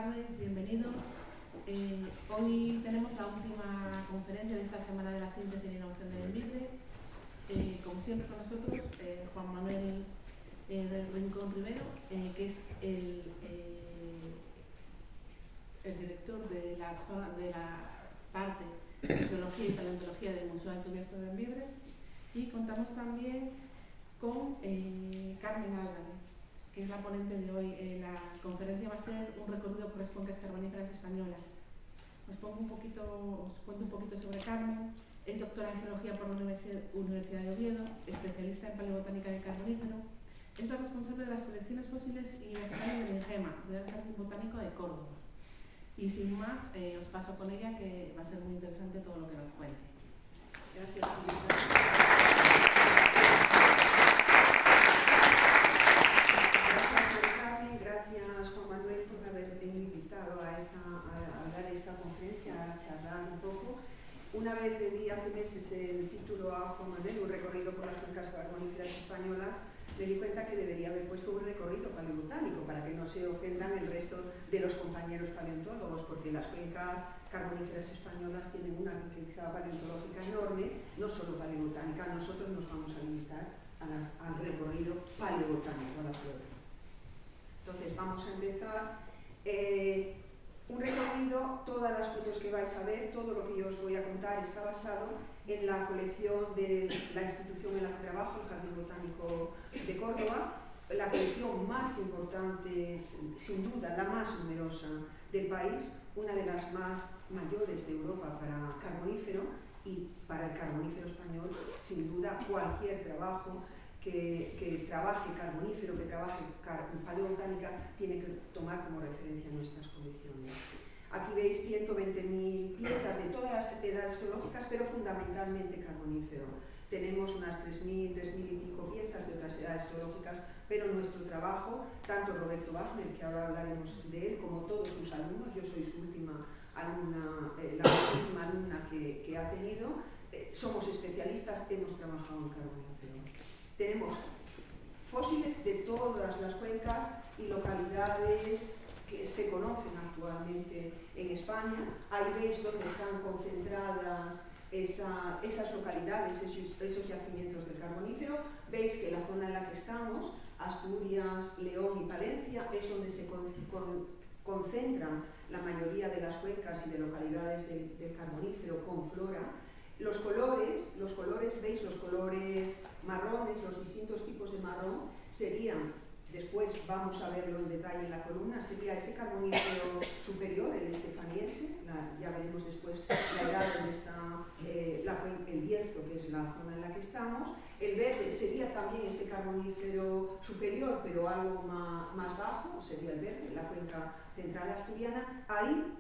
tardes, bienvenidos. Hoy tenemos la última conferencia de esta semana de la síntesis y innovación del Envibre. Como siempre con nosotros, Juan Manuel Rincón Rivero, que es el director de la parte de arqueología y paleontología del Museo Alto Bierzo del Envibre. Y contamos también con Carmen Álvarez, que es la ponente de hoy. La conferencia va a ser un recorrido por las cuencas carboníferas españolas. Os cuento un poquito sobre Carmen. Es doctora en geología por la Universidad de Oviedo, especialista en paleobotánica de carbonífero. Es la responsable de las colecciones fósiles y vegetales del INGEMA, del Jardín Botánico de Córdoba. Y sin más, os paso con ella, que va a ser muy interesante todo lo que nos cuente. Gracias. Gracias, Juan Manuel, por haberme invitado a dar esta conferencia, a charlar un poco. Una vez le di hace meses el título a Juan Manuel, un recorrido por las cuencas carboníferas españolas, me di cuenta que debería haber puesto un recorrido paleobotánico para que no se ofendan el resto de los compañeros paleontólogos, porque las cuencas carboníferas españolas tienen una riqueza paleontológica enorme, no solo paleobotánica. Nosotros nos vamos a limitar al recorrido paleobotánico, a la flora. Entonces vamos a empezar. Un recorrido, todas las fotos que vais a ver, todo lo que yo os voy a contar está basado en la colección de la institución en la que trabajo, el Jardín Botánico de Córdoba, la colección más importante, sin duda, la más numerosa del país, una de las más mayores de Europa para carbonífero, y para el carbonífero español, sin duda, cualquier trabajo que trabaje carbonífero, que trabaje paleobotánica, tiene que tomar como referencia nuestras colecciones. Aquí veis 120.000 piezas de todas las edades geológicas, pero fundamentalmente carbonífero. Tenemos unas 3.000 y pico piezas de otras edades geológicas, pero nuestro trabajo, tanto Roberto Wagner, que ahora hablaremos de él, como todos sus alumnos, yo soy su última alumna, la última alumna que ha tenido, somos especialistas, hemos trabajado en carbonífero. Tenemos fósiles de todas las cuencas y localidades que se conocen actualmente en España. Ahí veis dónde están concentradas esas localidades, esos yacimientos del carbonífero. Veis que la zona en la que estamos, Asturias, León y Palencia, es donde se concentran la mayoría de las cuencas y de localidades del carbonífero con flora. Los colores, veis los colores marrones, los distintos tipos de marrón, serían, después vamos a verlo en detalle en la columna, sería ese carbonífero superior, el estefaniense, ya veremos después la edad donde está el Bierzo, que es la zona en la que estamos. El verde sería también ese carbonífero superior, pero algo más bajo, sería el verde, la cuenca central asturiana. Ahí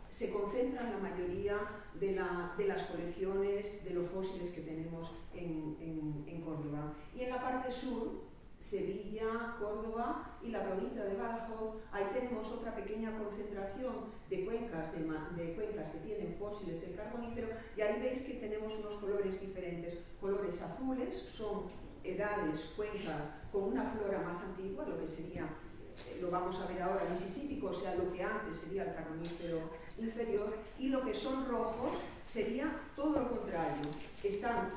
se concentran la mayoría de las colecciones de los fósiles que tenemos en Córdoba. Y en la parte sur, Sevilla, Córdoba y la provincia de Badajoz, ahí tenemos otra pequeña concentración de cuencas que tienen fósiles del carbonífero, y ahí veis que tenemos unos colores diferentes. Colores azules son edades, cuencas con una flora más antigua, lo que sería, lo vamos a ver ahora, Mississippi, o sea, lo que antes sería el carbonífero inferior, y lo que son rojos sería todo lo contrario. Están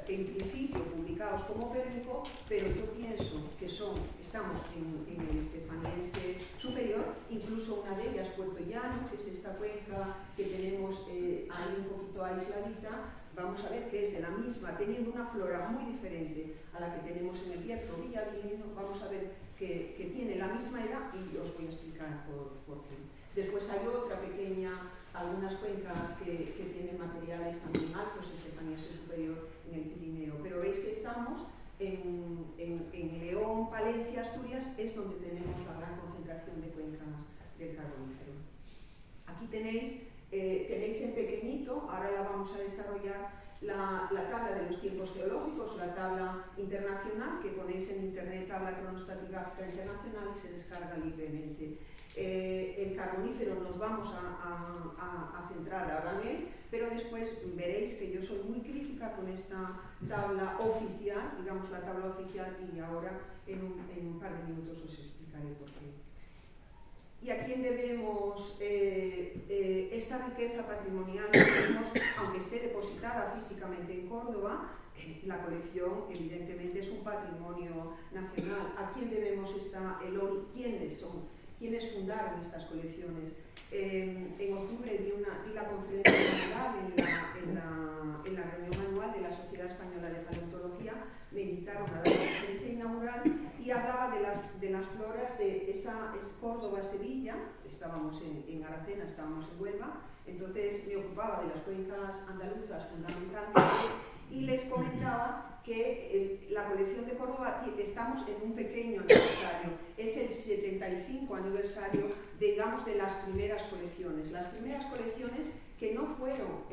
en principio publicados como pérmico, pero yo pienso que estamos en el estefaniense superior. Incluso una de ellas, Puerto Llano, que es esta cuenca que tenemos ahí un poquito aisladita, vamos a ver que es de la misma, teniendo una flora muy diferente a la que tenemos en el Bierzo Villavicino. Vamos a ver que tiene la misma edad, y os voy a explicar por qué. Después hay otra pequeña, algunas cuencas que tienen materiales también altos, estefaniense superior en el Pirineo, pero veis que estamos en León, Palencia, Asturias, es donde tenemos la gran concentración de cuencas del carbonífero. Aquí tenéis en pequeñito, ahora la vamos a desarrollar, la tabla de los tiempos geológicos, la tabla internacional, que ponéis en internet, tabla cronoestratigráfica internacional, y se descarga libremente. El carbonífero nos vamos a centrar ahora en él, pero después veréis que yo soy muy crítica con esta tabla oficial, digamos la tabla oficial, y ahora en un par de minutos os explicaré por qué. y a quién debemos esta riqueza patrimonial que tenemos, aunque esté depositada físicamente en Córdoba. La colección evidentemente es un patrimonio nacional. ¿A quién debemos el oro? ¿Quiénes son? ¿Quiénes fundaron estas colecciones? En octubre di la conferencia inaugural en la reunión anual de la Sociedad Española de Paleontología. Me invitaron a dar la conferencia inaugural y hablaba de las floras de esa Córdoba-Sevilla. Estábamos en Aracena, estábamos en Huelva, entonces me ocupaba de las cuencas andaluzas fundamentalmente y les comentaba que la colección de Córdoba, estamos en un pequeño aniversario, es el 75 aniversario, digamos, de las primeras colecciones. Las primeras colecciones que no fueron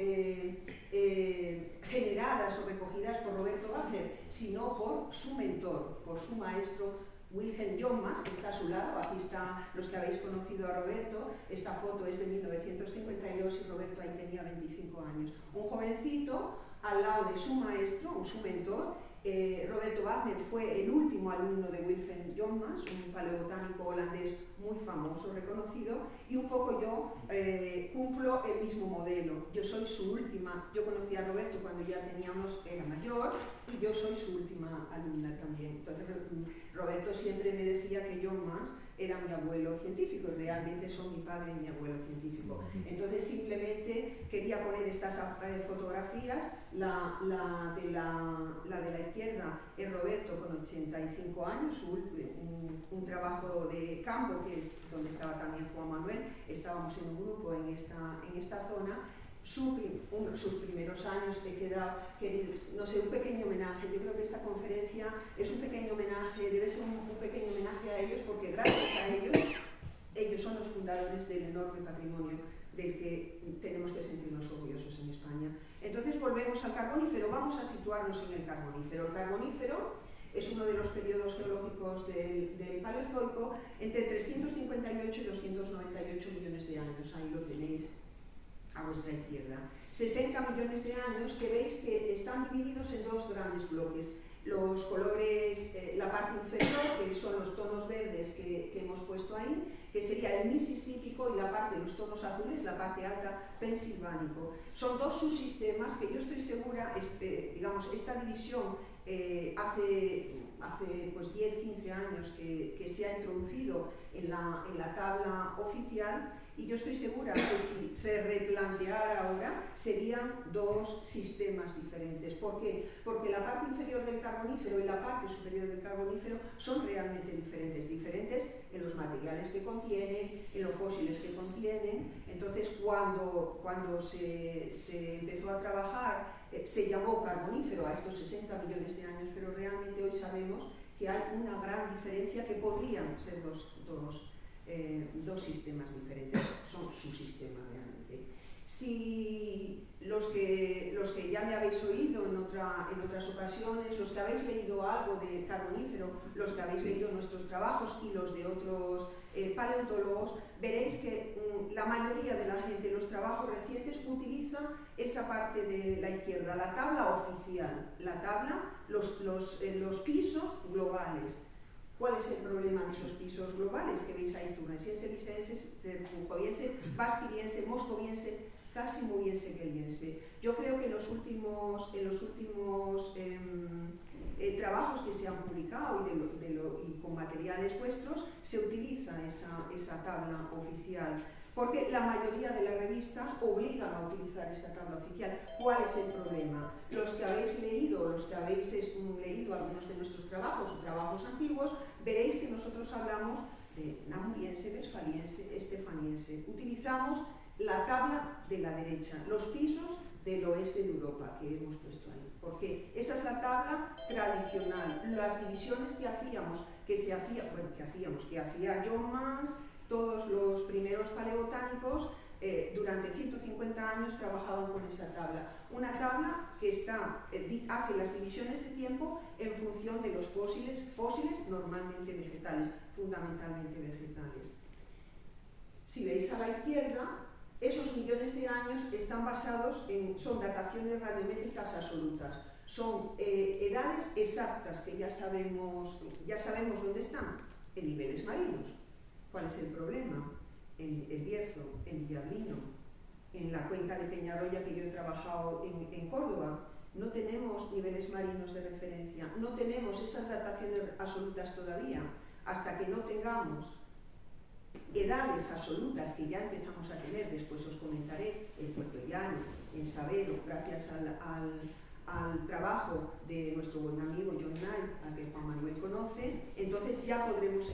generadas o recogidas por Roberto Wagner, sino por su mentor, por su maestro Wilhelm Jommans, que está a su lado. Aquí están los que habéis conocido a Roberto. Esta foto es de 1952 y Roberto ahí tenía 25 años. Un jovencito al lado de su maestro, su mentor. Roberto Wagner fue el último alumno de Wilhelm Jommans, un paleobotánico holandés muy famoso, reconocido, y un poco yo cumplo el mismo modelo. Yo soy su última, yo conocí a Roberto cuando ya era mayor, y yo soy su última alumna también. Entonces Roberto siempre me decía que Jommans era mi abuelo científico, y realmente son mi padre y mi abuelo científico. Entonces simplemente quería poner estas fotografías. La de la izquierda es Roberto con 85 años, un trabajo de campo, que es donde estaba también Juan Manuel. Estábamos en un grupo en esta zona. Sus primeros años he quedado, no sé, un pequeño homenaje. Yo creo que esta conferencia es un pequeño homenaje, debe ser un pequeño homenaje a ellos, porque gracias a ellos son los fundadores del enorme patrimonio del que tenemos que sentirnos orgullosos en España. Entonces volvemos al Carbonífero, vamos a situarnos en el Carbonífero. El Carbonífero es uno de los periodos geológicos del Paleozoico, entre 358 y 298 millones de años. Ahí lo tenéis a vuestra izquierda. 60 millones de años que veis que están divididos en dos grandes bloques. Los colores, la parte inferior, que son los tonos verdes que hemos puesto ahí, que sería el Mississípico, y la parte de los tonos azules, la parte alta, Pensilvánico. Son dos subsistemas que yo estoy segura, digamos, esta división hace pues 10-15 años que se ha introducido en la tabla oficial, y yo estoy segura que si se replanteara ahora serían dos sistemas diferentes. ¿Por qué? Porque la parte inferior del Carbonífero y la parte superior del Carbonífero son realmente diferentes en los materiales que contienen, en los fósiles que contienen. Entonces cuando se empezó a trabajar, se llamó Carbonífero a estos 60 millones de años, pero realmente hoy sabemos que hay una gran diferencia, que podrían ser dos sistemas diferentes, son subsistemas realmente. Si los que ya me habéis oído en otras ocasiones, los que habéis leído algo de Carbonífero, los que habéis leído nuestros trabajos y los de otros paleontólogos, veréis que la mayoría de la gente en los trabajos recientes utiliza esa parte de la izquierda, la tabla oficial, la tabla, los pisos globales. ¿Cuál es el problema de esos pisos globales que veis ahí? Tunesiense, vicense, cercujoviense, basquiriense, moscoviense, casimoviense, queriense. Yo creo que en los últimos trabajos que se han publicado y con materiales vuestros se utiliza esa tabla oficial, porque la mayoría de las revistas obligan a utilizar esa tabla oficial. ¿Cuál es el problema? Los que habéis leído algunos de nuestros trabajos o trabajos antiguos, veréis que nosotros hablamos de namuriense, westfaliense, estefaniense. Utilizamos la tabla de la derecha, los pisos del oeste de Europa que hemos puesto ahí, porque esa es la tabla tradicional. Las divisiones que hacía Jommans, todos los primeros paleobotánicos, durante 150 años trabajaban con esa tabla. Una tabla que hace las divisiones de tiempo en función de los fósiles normalmente vegetales, fundamentalmente vegetales. Si veis a la izquierda, esos millones de años están basados son dataciones radiométricas absolutas, son edades exactas que ya sabemos dónde están, en niveles marinos. ¿Cuál es el problema? el Bierzo, en Villablino, en la cuenca de Peñarroya que yo he trabajado en Córdoba. No tenemos niveles marinos de referencia, no tenemos esas dataciones absolutas todavía. Hasta que no tengamos edades absolutas que ya empezamos a tener, después os comentaré, en Puerto Llano, en Sabero, gracias al trabajo de nuestro buen amigo John Knight, al que Juan Manuel conoce, entonces ya podremos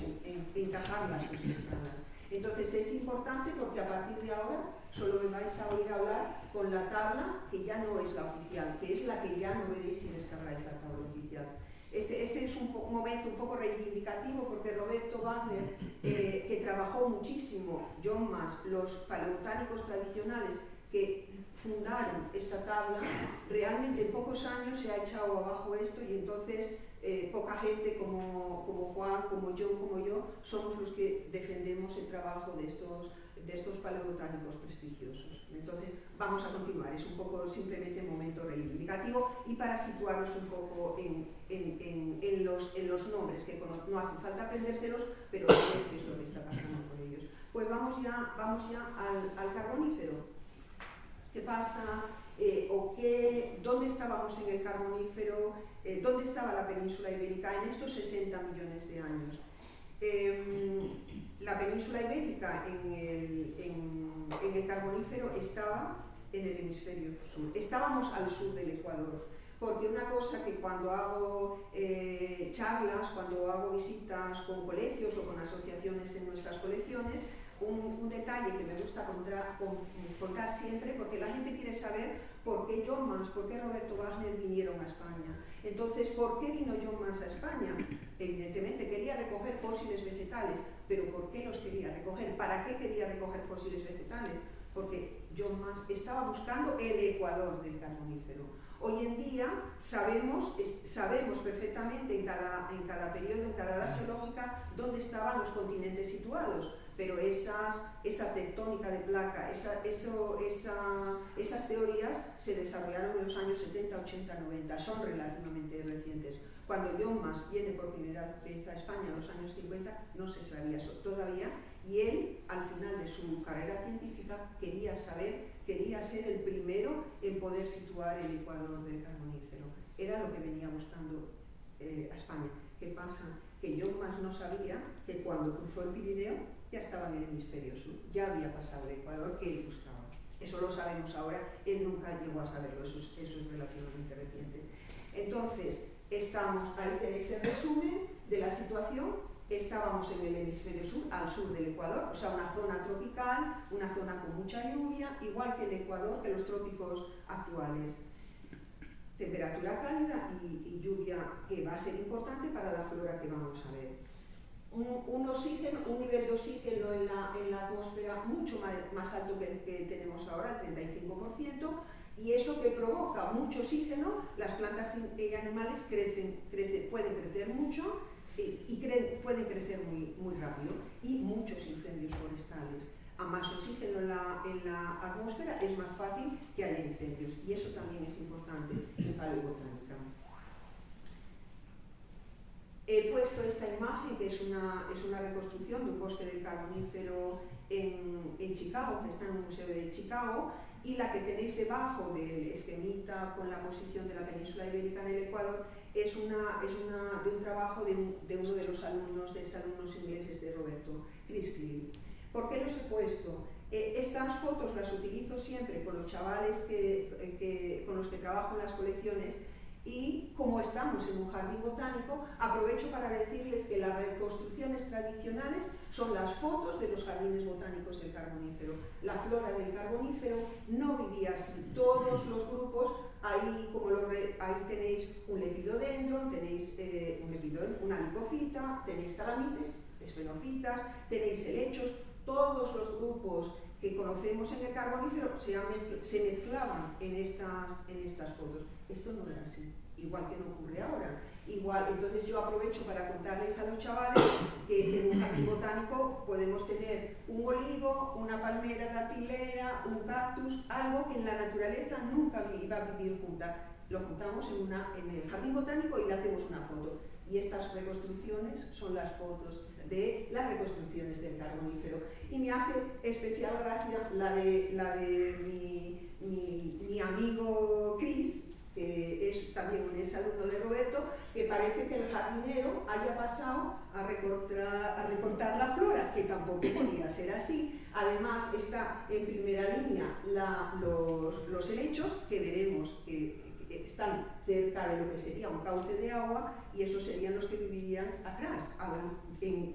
encajarlas sus escalas. Entonces es importante porque a partir de ahora solo me vais a oír hablar con la tabla que ya no es la oficial, que es la que ya no veréis si descargáis la tabla oficial. Este es un momento un poco reivindicativo porque Roberto Wagner, que trabajó muchísimo, John Mas, los paleobotánicos tradicionales que fundaron esta tabla, realmente en pocos años se ha echado abajo esto y entonces poca gente como Juan, como John, como yo, somos los que defendemos el trabajo de estos paleobotánicos prestigiosos. Entonces vamos a continuar, es un poco simplemente un momento reivindicativo y para situaros un poco en los nombres, que no hace falta aprendérselos, pero saber qué es lo que está pasando con ellos. Pues vamos ya al carbonífero. ¿Qué pasa? ¿Dónde estábamos en el carbonífero? ¿Dónde estaba la península ibérica en estos 60 millones de años? La península ibérica en el carbonífero estaba en el hemisferio sur. Estábamos al sur del Ecuador, porque una cosa que cuando hago charlas, cuando hago visitas con colegios o con asociaciones en nuestras colecciones, un detalle que me gusta contar siempre, porque la gente quiere saber por qué John Mas, por qué Roberto Wagner vinieron a España. Entonces, ¿por qué vino John Mas a España? Evidentemente quería recoger fósiles vegetales, pero ¿por qué los quería recoger? ¿Para qué quería recoger fósiles vegetales? Porque John Mas estaba buscando el Ecuador del carbonífero. Hoy en día sabemos perfectamente en cada periodo, en cada edad geológica, dónde estaban los continentes situados, pero esa tectónica de placa, esas teorías se desarrollaron en los años 70, 80, 90, son relativamente recientes. Cuando John Mas viene por primera vez a España en los años 50, no se sabía eso todavía, y él, al final de su carrera científica, quería ser el primero en poder situar el Ecuador del carbonífero. Era lo que venía buscando a España. ¿Qué pasa? Que John Mas no sabía que cuando cruzó el Pirineo ya estaba en el hemisferio sur, ya había pasado el Ecuador que él buscaba. Eso lo sabemos ahora, él nunca llegó a saberlo, eso es relativamente reciente. Entonces, ahí tenéis el resumen de la situación. Estábamos en el hemisferio sur, al sur del Ecuador, o sea, una zona tropical, una zona con mucha lluvia, igual que el Ecuador, que los trópicos actuales. Temperatura cálida y lluvia, que va a ser importante para la flora que vamos a ver. Un nivel de oxígeno en la atmósfera mucho más alto que el que tenemos ahora, el 35%, y eso que provoca mucho oxígeno, las plantas y animales pueden crecer mucho, pueden crecer muy rápido, y muchos incendios forestales. A más oxígeno en la atmósfera es más fácil que haya incendios, y eso también es importante en paleobotánica. He puesto esta imagen, que es una reconstrucción de un bosque del carbonífero en Chicago, que está en un museo de Chicago, y la que tenéis debajo del esquemita con la posición de la península ibérica en el Ecuador es de un trabajo de uno de los alumnos ingleses de Roberto, Chris Cleary. ¿Por qué los he puesto? Estas fotos las utilizo siempre con los chavales con los que trabajo en las colecciones, y como estamos en un jardín botánico, aprovecho para decirles que las reconstrucciones tradicionales son las fotos de los jardines botánicos del carbonífero. La flora del carbonífero no vivía así. Todos los grupos, ahí tenéis un lepidodendron, tenéis una licofita, tenéis calamites, esfenofitas, tenéis helechos. Todos los grupos que conocemos en el carbonífero se mezclaban en estas fotos. Esto no era así, igual que no ocurre ahora. Entonces yo aprovecho para contarles a los chavales que en un jardín botánico podemos tener un olivo, una palmera datilera, un cactus, algo que en la naturaleza nunca iba a vivir junta. lo juntamos en el jardín botánico y le hacemos una foto. Y estas reconstrucciones son las fotos de las reconstrucciones del Carbonífero. Y me hace especial gracia la de mi amigo Chris, que es también un exalumno de Roberto, que parece que el jardinero haya pasado a recortar la flora, que tampoco podía ser así. Además está en primera línea los helechos, que veremos que están cerca de lo que sería un cauce de agua, y esos serían los que vivirían atrás.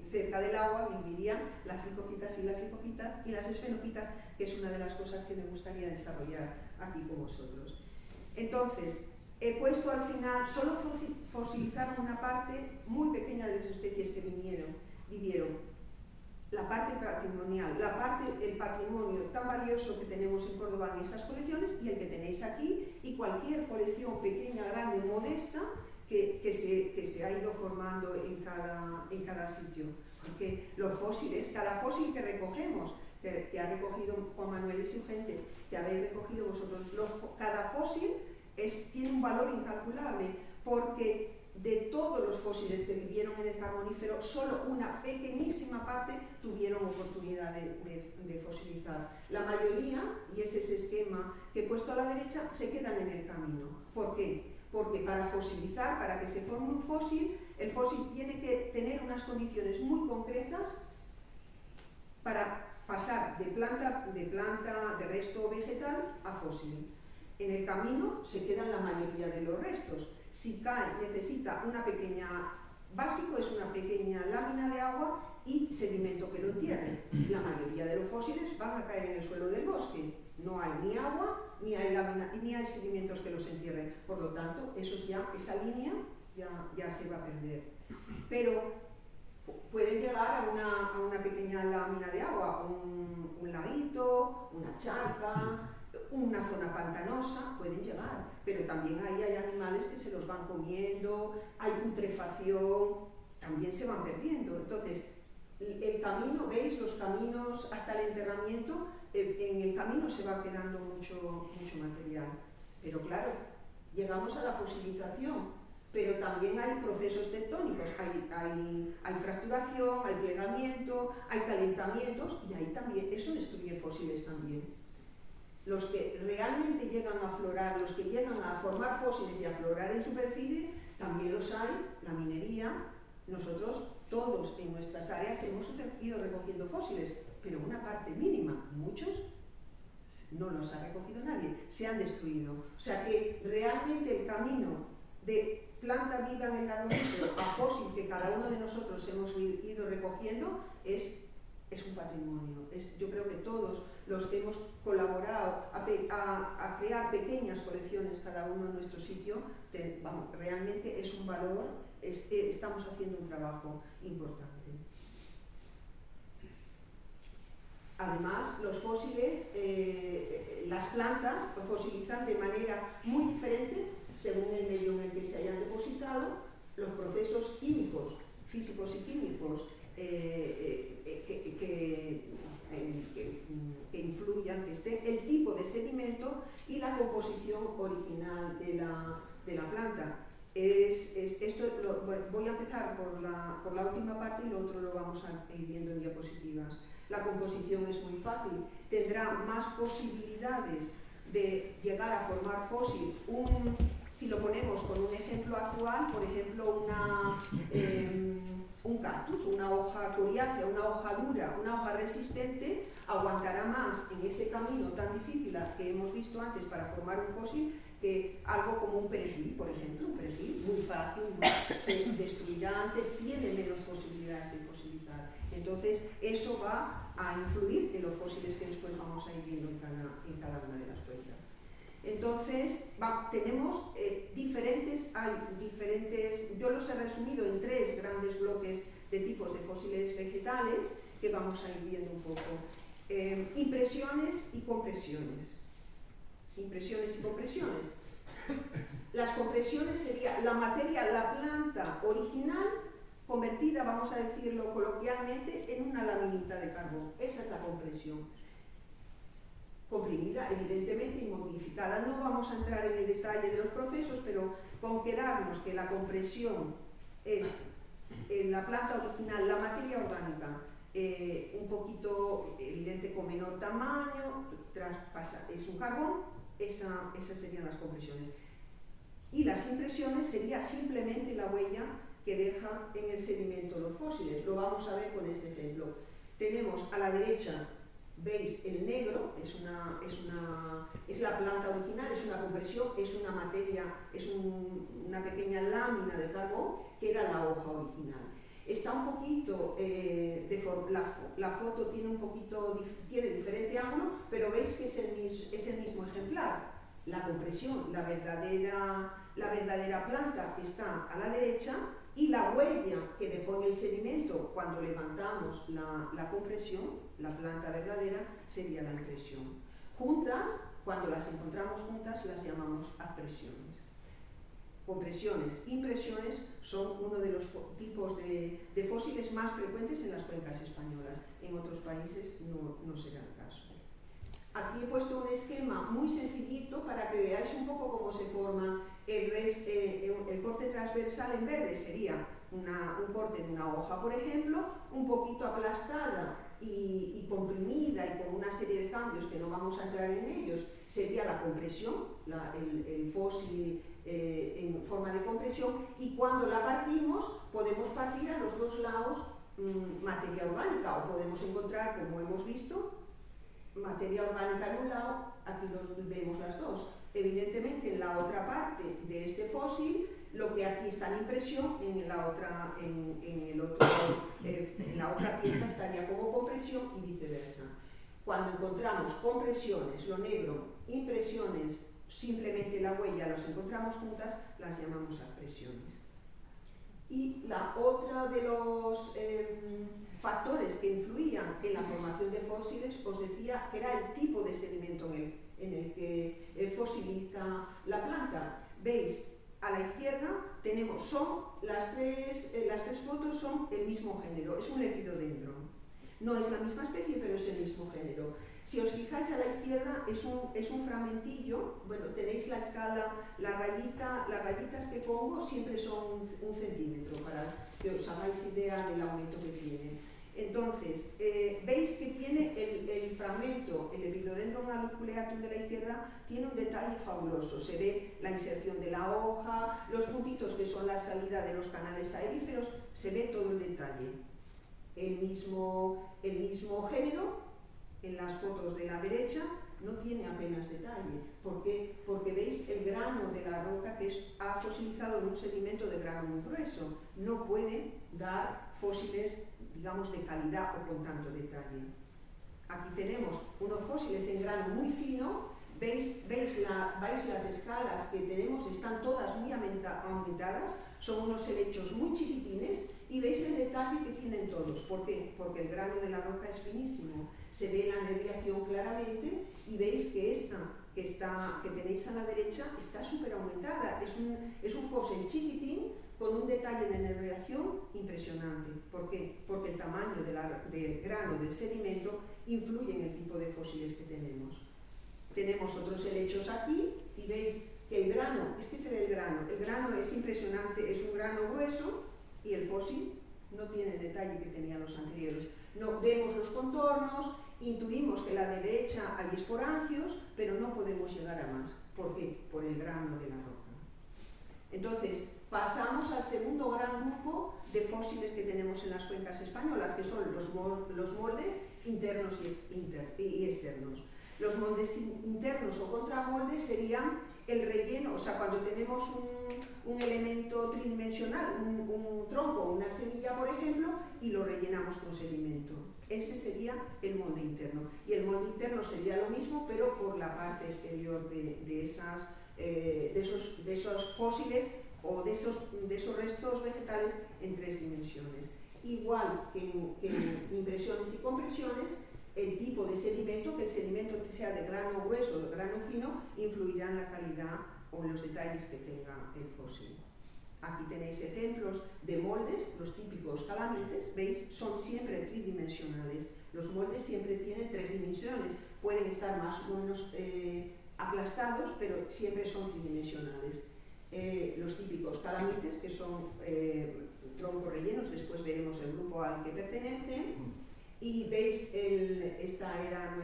Cerca del agua vivirían las licofitas y las esfenofitas, que es una de las cosas que me gustaría desarrollar aquí con vosotros. Entonces, he puesto al final, solo fosilizaron una parte muy pequeña de las especies que vivieron. La parte patrimonial, el patrimonio tan valioso que tenemos en Córdoba en esas colecciones, y el que tenéis aquí, y cualquier colección pequeña, grande, modesta, que se ha ido formando en cada sitio. Porque los fósiles, cada fósil que recogemos, que ha recogido Juan Manuel y su gente, que habéis recogido vosotros, cada fósil tiene un valor incalculable, porque de todos los fósiles que vivieron en el Carbonífero, solo una pequeñísima parte tuvieron oportunidad de fosilizar. La mayoría, y es ese esquema que he puesto a la derecha, se quedan en el camino. ¿Por qué? Porque para fosilizar, para que se forme un fósil, el fósil tiene que tener unas condiciones muy concretas para pasar de planta, de resto vegetal a fósil. En el camino se quedan la mayoría de los restos. Si cae, necesita básico es una pequeña lámina de agua y sedimento que lo entierre. La mayoría de los fósiles van a caer en el suelo del bosque. No hay ni agua, ni hay lámina, ni hay sedimentos que los entierren. Por lo tanto, esa línea ya se va a perder. Pero pueden llegar a una pequeña lámina de agua, un laguito, una charca, una zona pantanosa, pueden llegar, pero también ahí hay animales que se los van comiendo, hay putrefacción, también se van perdiendo. Entonces, el camino, ¿veis? Los caminos hasta el enterramiento, en el camino se va quedando mucho material. Pero claro, llegamos a la fosilización, pero también hay procesos tectónicos, hay fracturación, hay plegamiento, hay calentamientos, y ahí también, eso destruye fósiles también. Los que realmente llegan a aflorar, los que llegan a formar fósiles y a aflorar en superficie, también los hay. La minería, nosotros todos en nuestras áreas hemos ido recogiendo fósiles, pero una parte mínima, muchos no los ha recogido nadie, se han destruido. O sea que realmente el camino de planta viva en el Carbonífero a fósil que cada uno de nosotros hemos ido recogiendo es un patrimonio. Yo creo que todos los que hemos colaborado a crear pequeñas colecciones cada uno en nuestro sitio, realmente es un valor, estamos haciendo un trabajo importante. Además, los fósiles, las plantas fosilizan de manera muy diferente según el medio en el que se hayan depositado. Los procesos químicos, físicos y químicos que influyan, que estén, el tipo de sedimento y la composición original de la planta. Voy a empezar por la última parte y lo otro lo vamos a ir viendo en diapositivas. La composición es muy fácil, tendrá más posibilidades de llegar a formar fósil. Si lo ponemos con un ejemplo actual, por ejemplo, un cactus, una hoja coriácea, una hoja dura, una hoja resistente, aguantará más en ese camino tan difícil que hemos visto antes para formar un fósil que algo como un perejil, por ejemplo. Un perejil muy fácil, se destruirá antes, tiene menos posibilidades de fosilizar. Entonces, eso va a influir en los fósiles que después vamos a ir viendo en cada una de las cuentas. Entonces, tenemos diferentes, yo los he resumido en 3 grandes bloques de tipos de fósiles vegetales que vamos a ir viendo un poco. Impresiones y compresiones. Impresiones y compresiones. Las compresiones sería la materia, la planta original, convertida, vamos a decirlo coloquialmente, en una laminita de carbón. Esa es la compresión. comprimida, evidentemente, y modificada. No vamos a entrar en el detalle de los procesos, pero con quedarnos que la compresión es en la planta original, la materia orgánica, un poquito evidente con menor tamaño, es un carbón, esas serían las compresiones. Y las impresiones sería simplemente la huella que dejan en el sedimento los fósiles. Lo vamos a ver con este ejemplo. Tenemos a la derecha, veis el negro, es la planta original, es una compresión, es una materia, es una pequeña lámina de carbón que era la hoja original. Está un poquito, la foto tiene tiene diferente ángulo, pero veis que es el mismo ejemplar. La compresión, la verdadera planta está a la derecha y la huella que dejó en el sedimento cuando levantamos la compresión, la planta verdadera, sería la impresión. Juntas, cuando las encontramos juntas, las llamamos adpresiones. Compresiones, impresiones son uno de los tipos de fósiles más frecuentes en las cuencas españolas. En otros países no será el caso. Aquí he puesto un esquema muy sencillito para que veáis un poco cómo se forma el corte transversal en verde. Sería un corte de una hoja, por ejemplo, un poquito aplastada y comprimida y con una serie de cambios que no vamos a entrar en ellos. Sería la compresión, el fósil en forma de compresión, y cuando la partimos podemos partir a los dos lados materia orgánica, o podemos encontrar, como hemos visto, materia orgánica en un lado, aquí vemos las dos. Evidentemente en la otra parte de este fósil, lo que aquí está en impresión, en la otra pieza estaría como compresión y viceversa. Cuando encontramos compresiones, lo negro, impresiones, simplemente la huella, las encontramos juntas, las llamamos adpresiones. Y la otra de los factores que influían en la formación de fósiles, os decía que era el tipo de sedimento en el que fosiliza la planta. Veis, a la izquierda tenemos, las tres fotos son el mismo género, es un lepidodendron. No es la misma especie, pero es el mismo género. Si os fijáis a la izquierda, es un fragmentillo. Bueno, tenéis la escala, las rayitas que pongo siempre son un centímetro, para que os hagáis idea del aumento que tiene. Entonces, veis que tiene el fragmento, el Lepidodendron auriculeatum de la izquierda, tiene un detalle fabuloso. Se ve la inserción de la hoja, los puntitos que son la salida de los canales aeríferos, se ve todo el detalle. El mismo género, en las fotos de la derecha, no tiene apenas detalle. ¿Por qué? Porque veis el grano de la roca que ha fosilizado en un sedimento de grano muy grueso. No puede dar fósiles, digamos, de calidad o con tanto detalle. Aquí tenemos unos fósiles en grano muy fino. Veis las escalas que tenemos, están todas muy aumentadas, son unos helechos muy chiquitines, y veis el detalle que tienen todos. ¿Por qué? Porque el grano de la roca es finísimo, se ve la nerviación claramente, y veis que esta que tenéis a la derecha está súper aumentada. Es un fósil chiquitín con un detalle de nerviación impresionante. ¿Por qué? Porque el tamaño del grano del sedimento influye en el tipo de fósiles que tenemos. Tenemos otros helechos aquí y veis que el grano, es que se ve el grano es impresionante, es un grano grueso y el fósil no tiene el detalle que tenían los anteriores. No vemos los contornos, intuimos que la derecha hay esporangios, pero no podemos llegar a más. ¿Por qué? Por el grano de la roca. Entonces, pasamos al segundo gran grupo de fósiles que tenemos en las cuencas españolas, que son los moldes internos y externos. Los moldes internos o contramoldes serían el relleno, o sea, cuando tenemos un elemento tridimensional, un tronco, una semilla, por ejemplo, y lo rellenamos con sedimento. Ese sería el molde interno. Y el molde interno sería lo mismo, pero por la parte exterior de esos fósiles o de esos restos vegetales en 3 dimensiones. Igual que en impresiones y compresiones, el tipo de sedimento, que el sedimento sea de grano grueso o de grano fino, influirá en la calidad o en los detalles que tenga el fósil. Aquí tenéis ejemplos de moldes, los típicos calamites, veis, son siempre tridimensionales. Los moldes siempre tienen 3 dimensiones, pueden estar más o menos aplastados, pero siempre son tridimensionales. Los típicos calamites, que son troncos rellenos, después veremos el grupo al que pertenecen. Y veis, esta era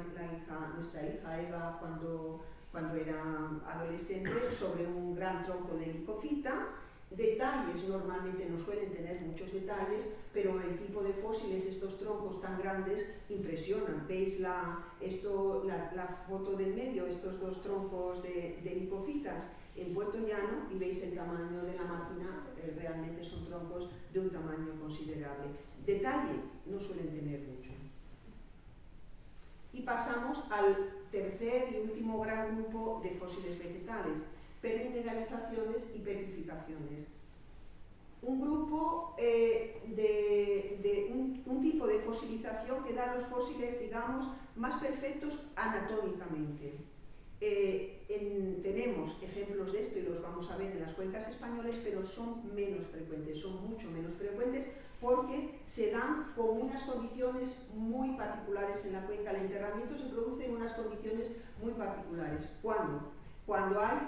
nuestra hija Eva cuando era adolescente, sobre un gran tronco de licofita. Detalles normalmente no suelen tener muchos detalles, pero el tipo de fósiles, estos troncos tan grandes, impresionan. Veis la foto del medio, estos 2 troncos de licofitas en Puerto Llano, y veis el tamaño de la máquina, realmente son troncos de un tamaño considerable. Detalle no suelen tener mucho. Y pasamos al tercer y último gran grupo de fósiles vegetales: permineralizaciones y petrificaciones. Un grupo un tipo de fosilización que da los fósiles, digamos, más perfectos anatómicamente. Tenemos ejemplos de esto y los vamos a ver en las cuencas españolas, pero son menos frecuentes, son mucho menos frecuentes, porque se dan con unas condiciones muy particulares en la cuenca. El enterramiento se produce en unas condiciones muy particulares. ¿Cuándo? Cuando hay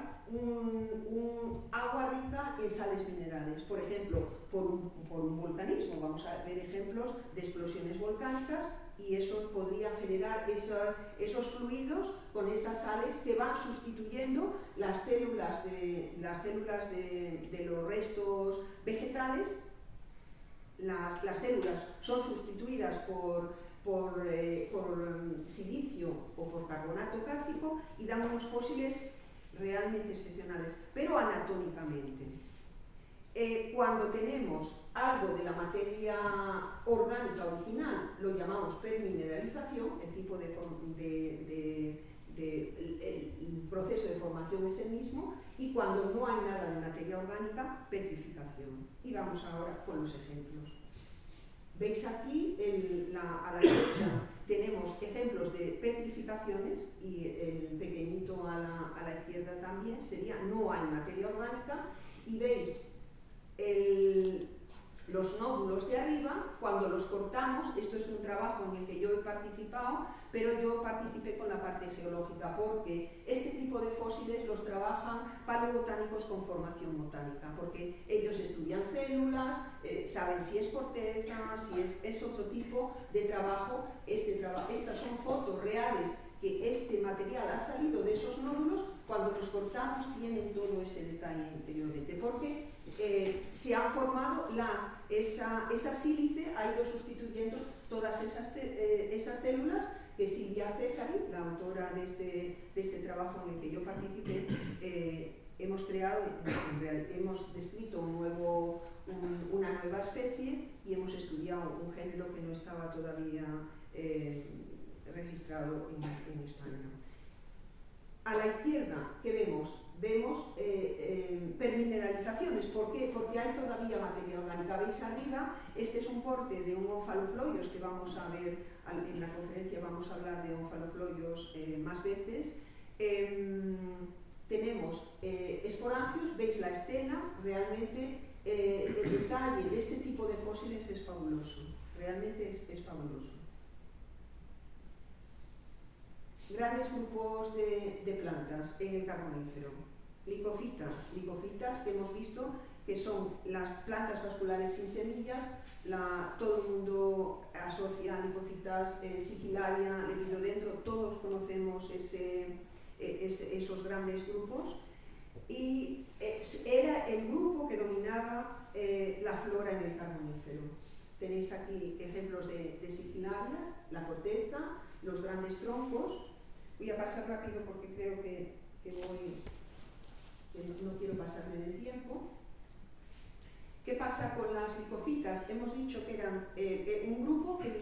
agua rica en sales minerales, por ejemplo, por un volcanismo. Vamos a ver ejemplos de explosiones volcánicas, y eso podría generar esos fluidos con esas sales que van sustituyendo las células de los restos vegetales. Las células son sustituidas por silicio o por carbonato cálcico, y dan unos fósiles realmente excepcionales, pero anatómicamente. Cuando tenemos algo de la materia orgánica original, lo llamamos permineralización. El tipo el proceso de formación es el mismo, y cuando no hay nada de materia orgánica, petrificación. Y vamos ahora con los ejemplos. Veis aquí, a la derecha, tenemos ejemplos de petrificaciones, y el pequeñito a la izquierda también sería no hay materia orgánica. Y veis los nódulos de arriba, cuando los cortamos. Esto es un trabajo en el que yo he participado, pero yo participé con la parte geológica, porque este tipo de fósiles los trabajan paleobotánicos con formación botánica, porque ellos estudian células, saben si es corteza, si es otro tipo de trabajo. Estas son fotos reales que este material ha salido de esos nódulos. Cuando los cortamos tienen todo ese detalle interiormente, porque se ha formado esa sílice, ha ido sustituyendo todas esas células que Silvia Cesari, la autora de este trabajo en el que yo participé, hemos creado. Hemos descrito una nueva especie, y hemos estudiado un género que no estaba todavía registrado en España. A la izquierda, ¿qué vemos? Vemos permineralizaciones. ¿Por qué? Porque hay todavía materia orgánica. Veis arriba, este es un corte de un Omphalofloios que vamos a ver en la conferencia. Vamos a hablar de Omphalofloios más veces. Tenemos esporangios. Veis la estela. Realmente el detalle de este tipo de fósiles es fabuloso. Realmente es fabuloso. Grandes grupos de plantas en el Carbonífero. Licofitas que hemos visto que son las plantas vasculares sin semillas. Todo el mundo asocia licofitas, sigillaria, lepidodendro. Todos conocemos esos grandes grupos. Y era el grupo que dominaba la flora en el Carbonífero. Tenéis aquí ejemplos de sigillarias, la corteza, los grandes troncos. Voy a pasar rápido porque creo que no quiero pasarme del tiempo. ¿Qué pasa con las licofitas? Hemos dicho que eran un grupo que las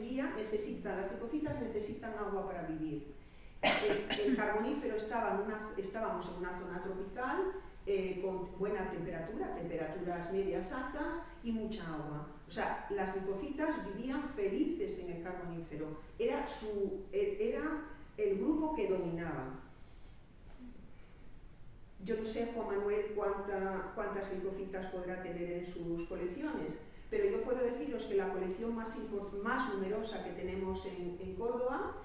licofitas necesitan agua para vivir. El Carbonífero estábamos en una zona tropical con buena temperatura, temperaturas medias altas y mucha agua. O sea, las licofitas vivían felices en el Carbonífero. Era el grupo que dominaba. Yo no sé, Juan Manuel, cuántas licofitas podrá tener en sus colecciones, pero yo puedo decir deciros que la colección más numerosa que tenemos en Córdoba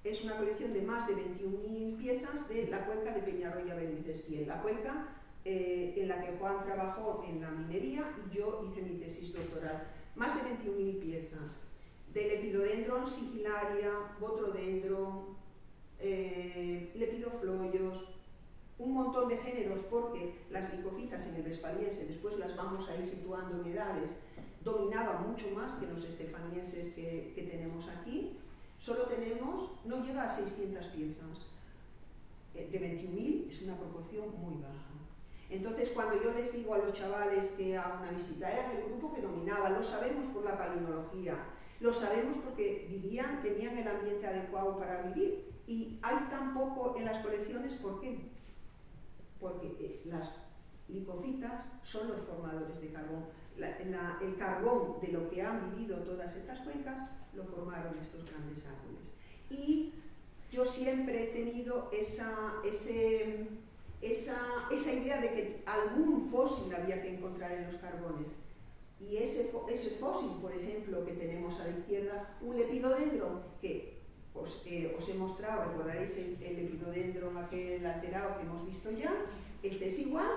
es una colección de más de 21.000 piezas de la cuenca de Peñarroya Belmez-Espiel, la cuenca en la que Juan trabajó en la minería y yo hice mi tesis doctoral. Más de 21.000 piezas de Lepidodendron sigillaria, Botrodendron, Lepidofloyos, un montón de géneros, porque las licofitas en el Westfaliense, después las vamos a ir situando en edades, dominaban mucho más que los estefanienses que tenemos aquí. Solo tenemos, no llega a 600 piezas. De 21.000 es una proporción muy baja. Entonces, cuando yo les digo a los chavales que a una visita, era el grupo que dominaba, lo sabemos por la palinología, lo sabemos porque vivían, tenían el ambiente adecuado para vivir, y hay tan poco en las colecciones, ¿por qué? Porque las licofitas son los formadores de carbón. El carbón de lo que han vivido todas estas cuencas lo formaron estos grandes árboles. Y yo siempre he tenido esa idea de que algún fósil había que encontrar en los carbones. Y ese fósil, por ejemplo, que tenemos a la izquierda, un lepidodendron, que os he mostrado, recordaréis el lepidodendron aquel alterado que hemos visto ya, este es igual,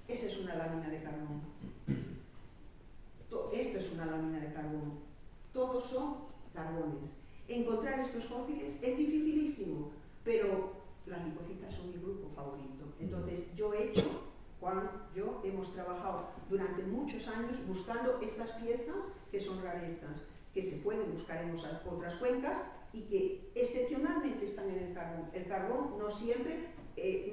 esa es una lámina de carbón. Esto es una lámina de carbón. Todos son carbones. Encontrar estos fósiles es dificilísimo, pero las licofitas son mi grupo favorito. Entonces yo hemos trabajado durante muchos años buscando estas piezas que son rarezas, que se pueden buscar en otras cuencas y que excepcionalmente están en el carbón. El carbón no siempre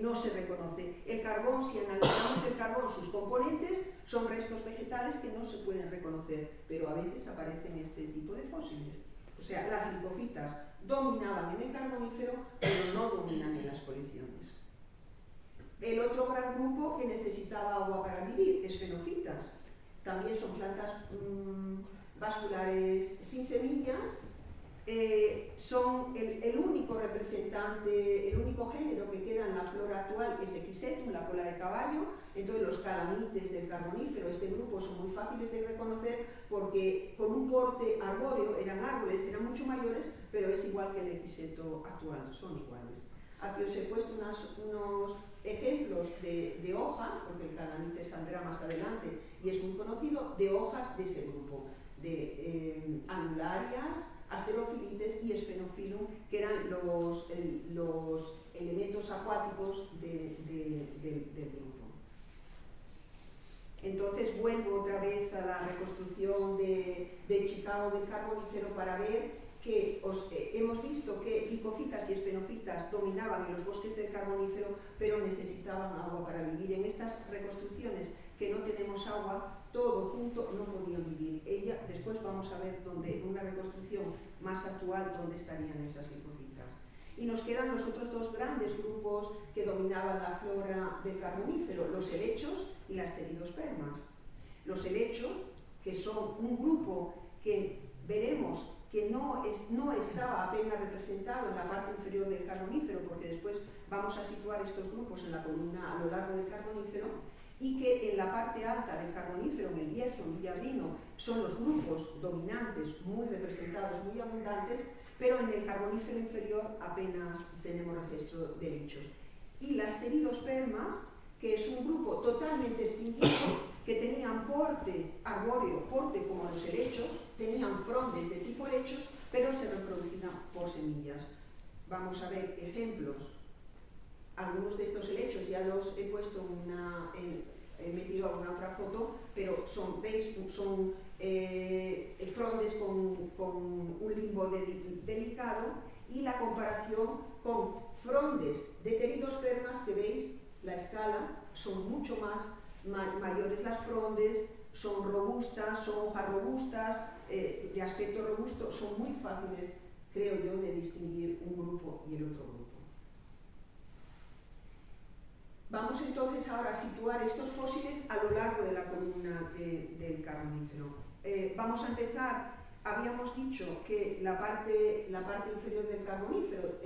no se reconoce. El carbón, si analizamos el carbón, sus componentes son restos vegetales que no se pueden reconocer, pero a veces aparecen este tipo de fósiles. O sea, las licofitas dominaban en el carbonífero, pero no dominan en las colecciones. El otro gran grupo que necesitaba agua para vivir, esfenofitas. También son plantas vasculares sin semillas. Son el único representante, el único género que queda en la flora actual es Equisetum, la cola de caballo. Entonces los calamites del carbonífero, este grupo, son muy fáciles de reconocer porque con un porte arbóreo, eran árboles, eran mucho mayores, pero es igual que el Equiseto actual, son iguales. Aquí os he puesto unos ejemplos de hojas, porque el calamite saldrá más adelante y es muy conocido, de hojas de ese grupo, de anularias, asterofilites y esfenofilum, que eran los elementos acuáticos del grupo. Entonces vuelvo otra vez a la reconstrucción de Chicago del carbonífero para ver que hemos visto que licofitas y esfenofitas dominaban en los bosques del carbonífero, pero necesitaban agua para vivir. En estas reconstrucciones que no tenemos agua, todo junto no podían vivir. Después vamos a ver una reconstrucción más actual dónde estarían esas licofitas. Y nos quedan los otros dos grandes grupos que dominaban la flora del carbonífero, los helechos y las pteridospermas. Los helechos, que son un grupo que veremos que no estaba apenas representado en la parte inferior del carbonífero, porque después vamos a situar estos grupos en la columna a lo largo del carbonífero, y que en la parte alta del carbonífero, en el Bierzo, en Villablino, son los grupos dominantes, muy representados, muy abundantes, pero en el carbonífero inferior apenas tenemos registro de helechos. Y las pteridospermas, que es un grupo totalmente extinguido, que tenían porte arbóreo, porte como los helechos, tenían frondes de tipo helechos, pero se reproducían por semillas. Vamos a ver ejemplos. Algunos de estos helechos ya los he puesto he metido alguna otra foto, pero son frondes con un limbo delicado, y la comparación con frondes de pteridospermas, que veis la escala, son mucho más mayores las frondes, son robustas, son hojas robustas, de aspecto robusto, son muy fáciles, creo yo, de distinguir un grupo y el otro grupo. Vamos entonces ahora a situar estos fósiles a lo largo de la columna del carbonífero. Vamos a empezar habíamos dicho que la parte inferior del Carbonífero,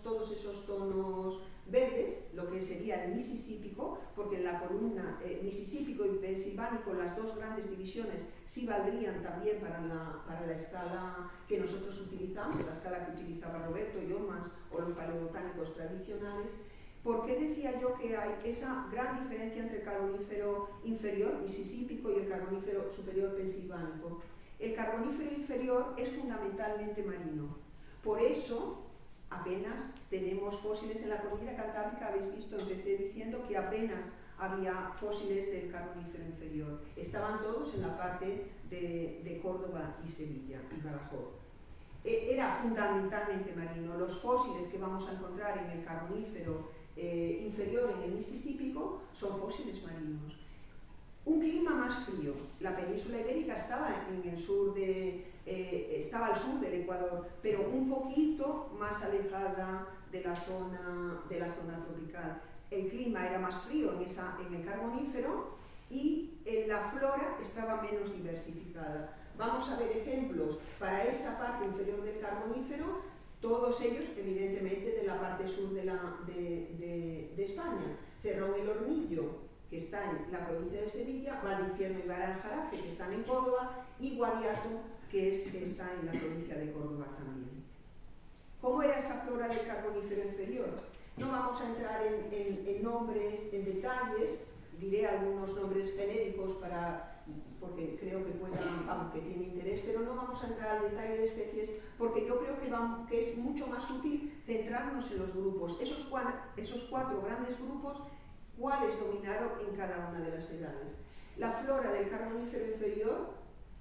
todos esos tonos verdes, lo que sería el Mississípico, porque en la columna Mississípico y Pensilvánico, las dos grandes divisiones sí valdrían también para la escala que nosotros utilizamos, la escala que utilizaba Roberto, Jormans o los paleobotánicos tradicionales. ¿Por qué decía yo que hay esa gran diferencia entre el Carbonífero inferior, Mississípico, y el Carbonífero superior, Pensilvánico? El Carbonífero inferior es fundamentalmente marino. Por eso, apenas tenemos fósiles en la cordillera Cantábrica. Habéis visto, empecé diciendo que apenas había fósiles del Carbonífero inferior. Estaban todos en la parte de Córdoba y Sevilla y Badajoz. Era fundamentalmente marino. Los fósiles que vamos a encontrar en el Carbonífero inferior, en el Mississípico, son fósiles marinos. Un clima más frío. La península ibérica estaba en el sur estaba al sur del Ecuador, pero un poquito más alejada de la zona tropical. El clima era más frío en el Carbonífero y la flora estaba menos diversificada. Vamos a ver ejemplos para esa parte inferior del Carbonífero, todos ellos evidentemente de la parte sur de España. Cerrón el Hornillo, que está en la provincia de Sevilla, Valinfierno y Baraljarafe, que están en Córdoba, y Guadiato, que está en la provincia de Córdoba también. ¿Cómo era esa flora del Carbonífero inferior? No vamos a entrar en nombres, en detalles, diré algunos nombres genéricos porque creo que tiene interés, pero no vamos a entrar al detalle de especies porque yo creo que es mucho más útil centrarnos en los grupos, esos cuatro grandes grupos, cuáles dominaron en cada una de las edades. La flora del Carbonífero inferior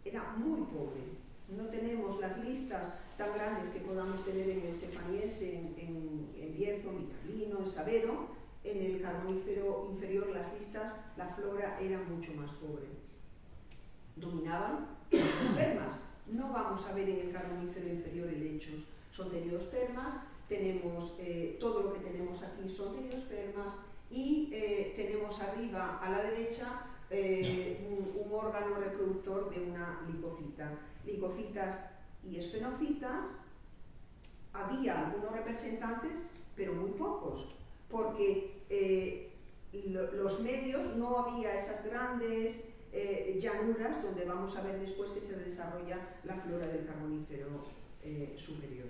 era muy pobre. No tenemos las listas tan grandes que podamos tener en el Estefaniense, en Bierzo, en Villablino, en Savedo. En el Carbonífero inferior la flora era mucho más pobre. Dominaban los permas. No vamos a ver en el Carbonífero inferior helechos. Son pteriospermas, tenemos todo lo que tenemos aquí son pteriospermas, y tenemos arriba a la derecha un órgano reproductor de una licofita. Licofitas y esfenofitas, había algunos representantes, pero muy pocos, porque los medios no había esas grandes llanuras donde vamos a ver después que se desarrolla la flora del Carbonífero superior.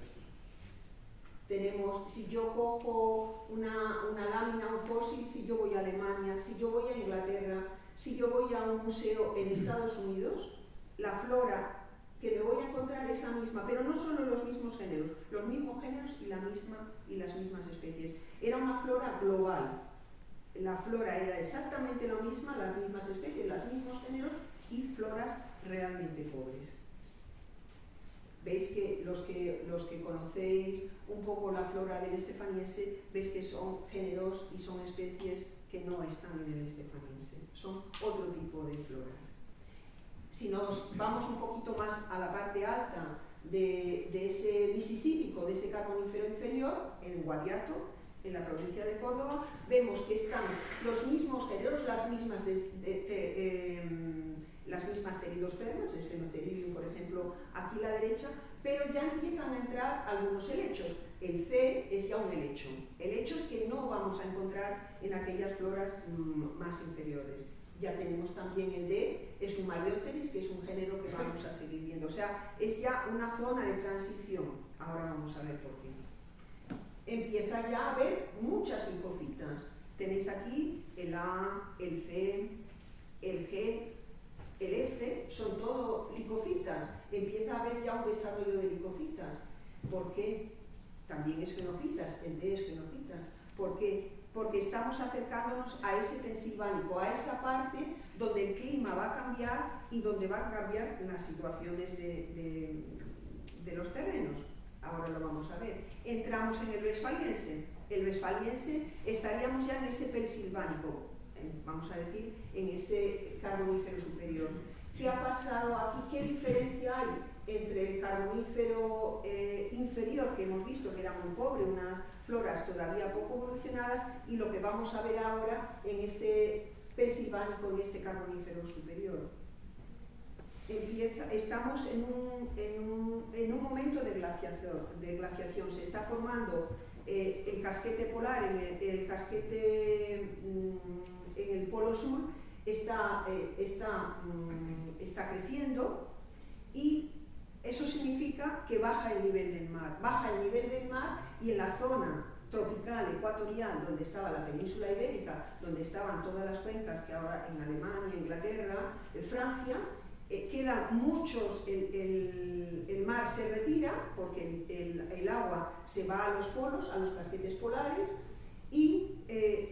Si yo cojo una lámina, un fósil, si yo voy a Alemania, si yo voy a Inglaterra, si yo voy a un museo en Estados Unidos, la flora que me voy a encontrar es la misma, pero no solo los mismos géneros y las mismas especies. Era una flora global. La flora era exactamente la misma, las mismas especies, los mismos géneros y floras realmente pobres. Veis que los que conocéis un poco la flora del Estefaniense, veis que son géneros y son especies que no están en el Estefaniense, son otro tipo de floras. Si nos vamos un poquito más a la parte alta de ese Mississípico, de ese Carbonífero inferior, en Guadiato, en la provincia de Córdoba, vemos que están los mismos géneros, las mismas pteridospermas, Sphaenotheridium, por ejemplo, aquí a la derecha, pero ya empiezan a entrar algunos helechos. El C es ya un helecho. Helechos que no vamos a encontrar en aquellas floras más inferiores. Ya tenemos también el D, es un Maleopteris, que es un género que vamos a seguir viendo. O sea, es ya una zona de transición. Ahora vamos a ver por qué. Empieza ya a haber muchas licofitas. Tenéis aquí el A, el C, el G, el F, son todo licofitas. Empieza a haber ya un desarrollo de licofitas. ¿Por qué? También esfenofitas, el D esfenofitas. ¿Por qué? Porque estamos acercándonos a ese pensilvánico, a esa parte donde el clima va a cambiar y donde van a cambiar las situaciones de los terrenos. Ahora lo vamos a ver. Entramos en el Westfaliense. El Westfaliense estaríamos ya en ese pensilvánico, vamos a decir, en ese Carbonífero superior. ¿Qué ha pasado aquí? ¿Qué diferencia hay entre el Carbonífero inferior, que hemos visto que era muy pobre, unas floras todavía poco evolucionadas, y lo que vamos a ver ahora en este pensilvánico y este Carbonífero superior? estamos en un momento de glaciación. Se está formando el casquete polar, el casquete en el polo sur está creciendo, y eso significa que baja el nivel del mar. Baja el nivel del mar, y en la zona tropical, ecuatorial, donde estaba la península ibérica, donde estaban todas las cuencas que ahora en Alemania, Inglaterra, Francia, quedan muchos, el mar se retira porque el agua se va a los polos, a los casquetes polares, y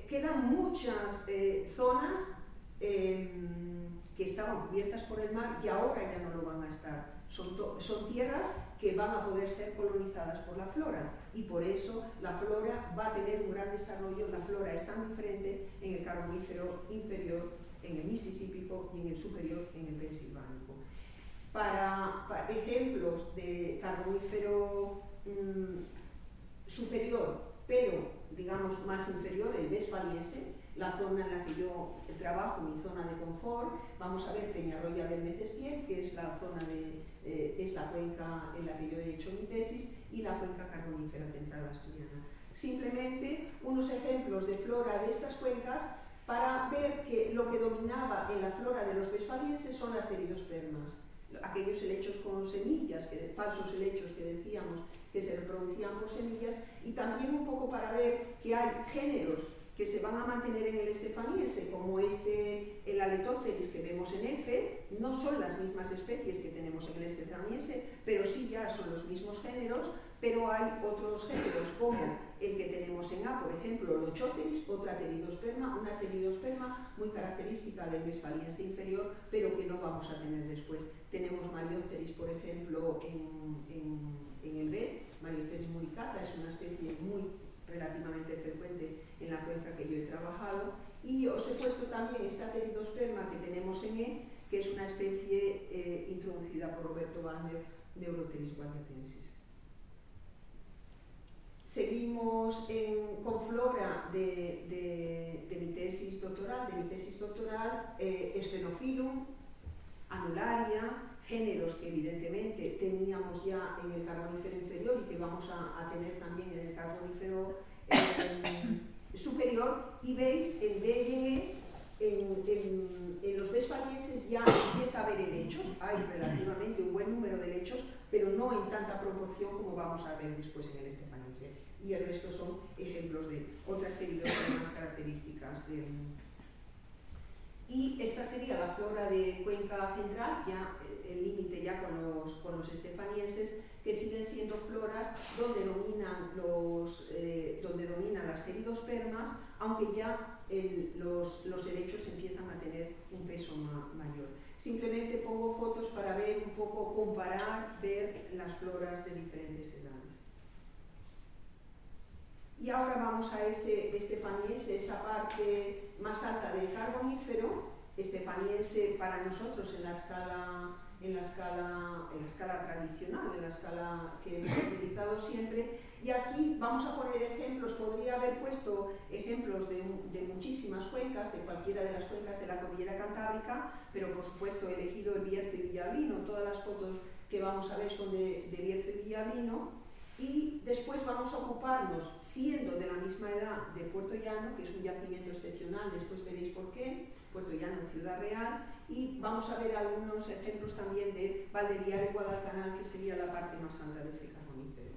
quedan muchas zonas que estaban cubiertas por el mar y ahora ya no lo van a estar. Son tierras que van a poder ser colonizadas por la flora, y por eso la flora va a tener un gran desarrollo. La flora es tan diferente en el Carbonífero inferior, en el Mississípico, y en el superior, en el Pensilvánico. Para ejemplos de Carbonífero superior, pero digamos más inferior, el Westfaliense, la zona en la que yo trabajo, mi zona de confort, vamos a ver Peñarroya del Mecestiel, que es la zona es la cuenca en la que yo he hecho mi tesis, y la cuenca carbonífera central asturiana. Simplemente unos ejemplos de flora de estas cuencas para ver que lo que dominaba en la flora de los westfalienses son las pteridospermas, aquellos helechos con semillas, falsos helechos que decíamos que se reproducían por semillas, y también un poco para ver que hay géneros que se van a mantener en el estefaniense, como el Aletopteris que vemos en F. No son las mismas especies que tenemos en el estefaniense, pero sí ya son los mismos géneros, pero hay otros géneros como el que tenemos en A, por ejemplo, Lochopteris, otra pteridosperma, una pteridosperma muy característica del westfaliense inferior, pero que no vamos a tener después. Tenemos Mariopteris, por ejemplo, en el B, Mariopteris muricata, es una especie relativamente frecuente en la cuenca que yo he trabajado, y os he puesto también esta pteridosperma que tenemos en E, que es una especie introducida por Roberto Wagner, Neuropteris guadiatensis. Seguimos con flora de mi tesis doctoral, Sphenophyllum, Annularia, géneros que evidentemente teníamos ya en el Carbonífero inferior y que vamos a tener también en el Carbonífero superior, y veis en B y en los westfalienses ya empieza a haber helechos, hay relativamente un buen número de helechos, pero no en tanta proporción como vamos a ver después en el estefaniense, y el resto son ejemplos de otras pteridospermas características y esta sería la flora de cuenca central, ya el límite ya con los estefanienses, que siguen siendo floras donde dominan las pteridospermas, aunque ya los helechos empiezan a tener un peso mayor. Simplemente pongo fotos para ver un poco, comparar, ver las floras de diferentes edades. Y ahora vamos a ese estefaniense, esa parte más alta del Carbonífero, estefaniense para nosotros en la escala tradicional, en la escala que hemos utilizado siempre. Y aquí vamos a poner ejemplos, podría haber puesto ejemplos de muchísimas cuencas, de cualquiera de las cuencas de la cordillera cantábrica, pero por supuesto he elegido el Bierzo y Villablino. Todas las fotos que vamos a ver son de Bierzo y Villablino. Y después vamos a ocuparnos, siendo de la misma edad, de Puerto Llano, que es un yacimiento excepcional, después veréis por qué, Puerto Llano, Ciudad Real, y vamos a ver algunos ejemplos también de Valdeviar y Guadalcanal, que sería la parte más alta de ese Carbonífero.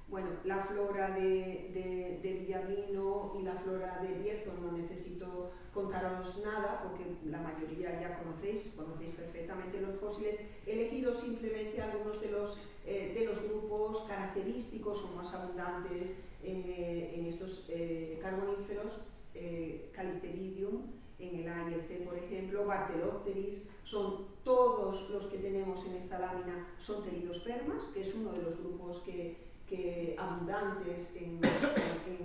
Bueno, la flora de Villablino y la flora de Bierzo no necesito contaros nada, porque la mayoría ya conocéis perfectamente los fósiles. He elegido simplemente algunos de los grupos característicos o más abundantes en estos carboníferos, Calicteridium en el A y el C, por ejemplo, Bartelopteris, son todos los que tenemos en esta lámina son pteridospermas, que es uno de los grupos abundantes en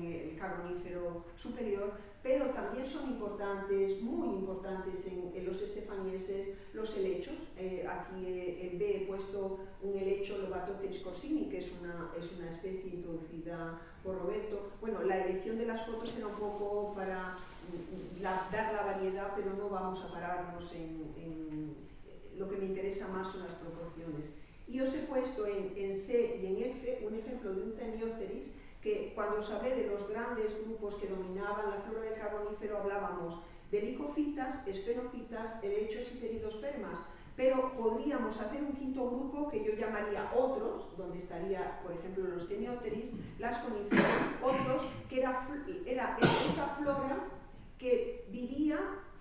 el Carbonífero superior, pero también son importantes, muy importantes en los estefanienses, los helechos. Aquí en B he puesto un helecho Lobatopteris corsini, que es una especie introducida por Roberto. Bueno, la elección de las fotos era un poco para dar la variedad, pero no vamos a pararnos en lo que me interesa más son las proporciones. Y os he puesto en C y en F un ejemplo de un Teniopteris que cuando os hablé de los grandes grupos que dominaban la flora del Carbonífero hablábamos de licofitas, esfenofitas, helechos y pteridospermas, pero podríamos hacer un quinto grupo que yo llamaría otros, donde estaría, por ejemplo, los Teniopteris, las coníferas, otros, que era esa flora que vivía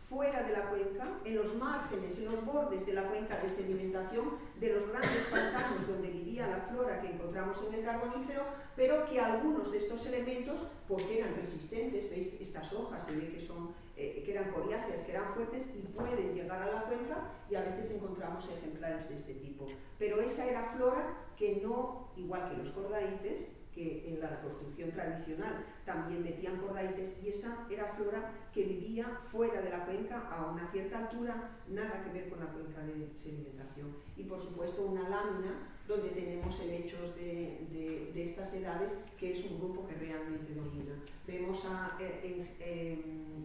fuera de la cuenca, en los márgenes, en los bordes de la cuenca de sedimentación de los grandes pantanos donde vivía la flora que encontramos en el Carbonífero, pero que algunos de estos elementos, porque eran resistentes, veis, estas hojas se ve que son que eran coriáceas, que eran fuertes y pueden llegar a la cuenca, y a veces encontramos ejemplares de este tipo. Pero esa era flora que no, igual que los cordaites, que en la reconstrucción tradicional también metían cordaites, y esa era flora que vivía fuera de la cuenca a una cierta altura, nada que ver con la cuenca de sedimentación. Y por supuesto una lámina donde tenemos helechos de estas edades, que es un grupo que realmente domina. Vemos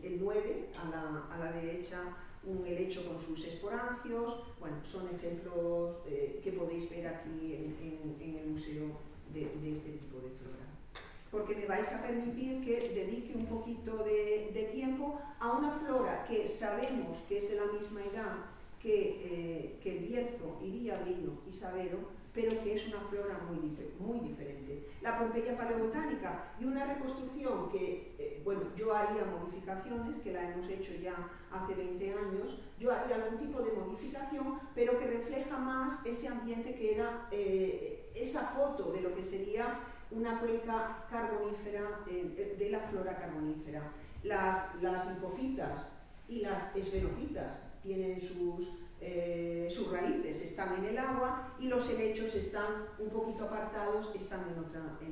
el 9 a la derecha, un helecho con sus esporangios. Bueno, son ejemplos que podéis ver aquí en el museo de este tipo de flora. Porque me vais a permitir que dedique un poquito de tiempo a una flora que sabemos que es de la misma edad que el Bierzo, Iría-Brino y Sabero, pero que es una flora muy diferente. La Pompeya paleobotánica y una reconstrucción que, bueno, yo haría modificaciones, que la hemos hecho ya hace 20 años, yo haría algún tipo de modificación, pero que refleja más ese ambiente que era esa foto de lo que sería una cuenca carbonífera, de la flora carbonífera. Las licofitas y las esfenofitas tienen sus raíces, están en el agua, y los helechos están un poquito apartados, están en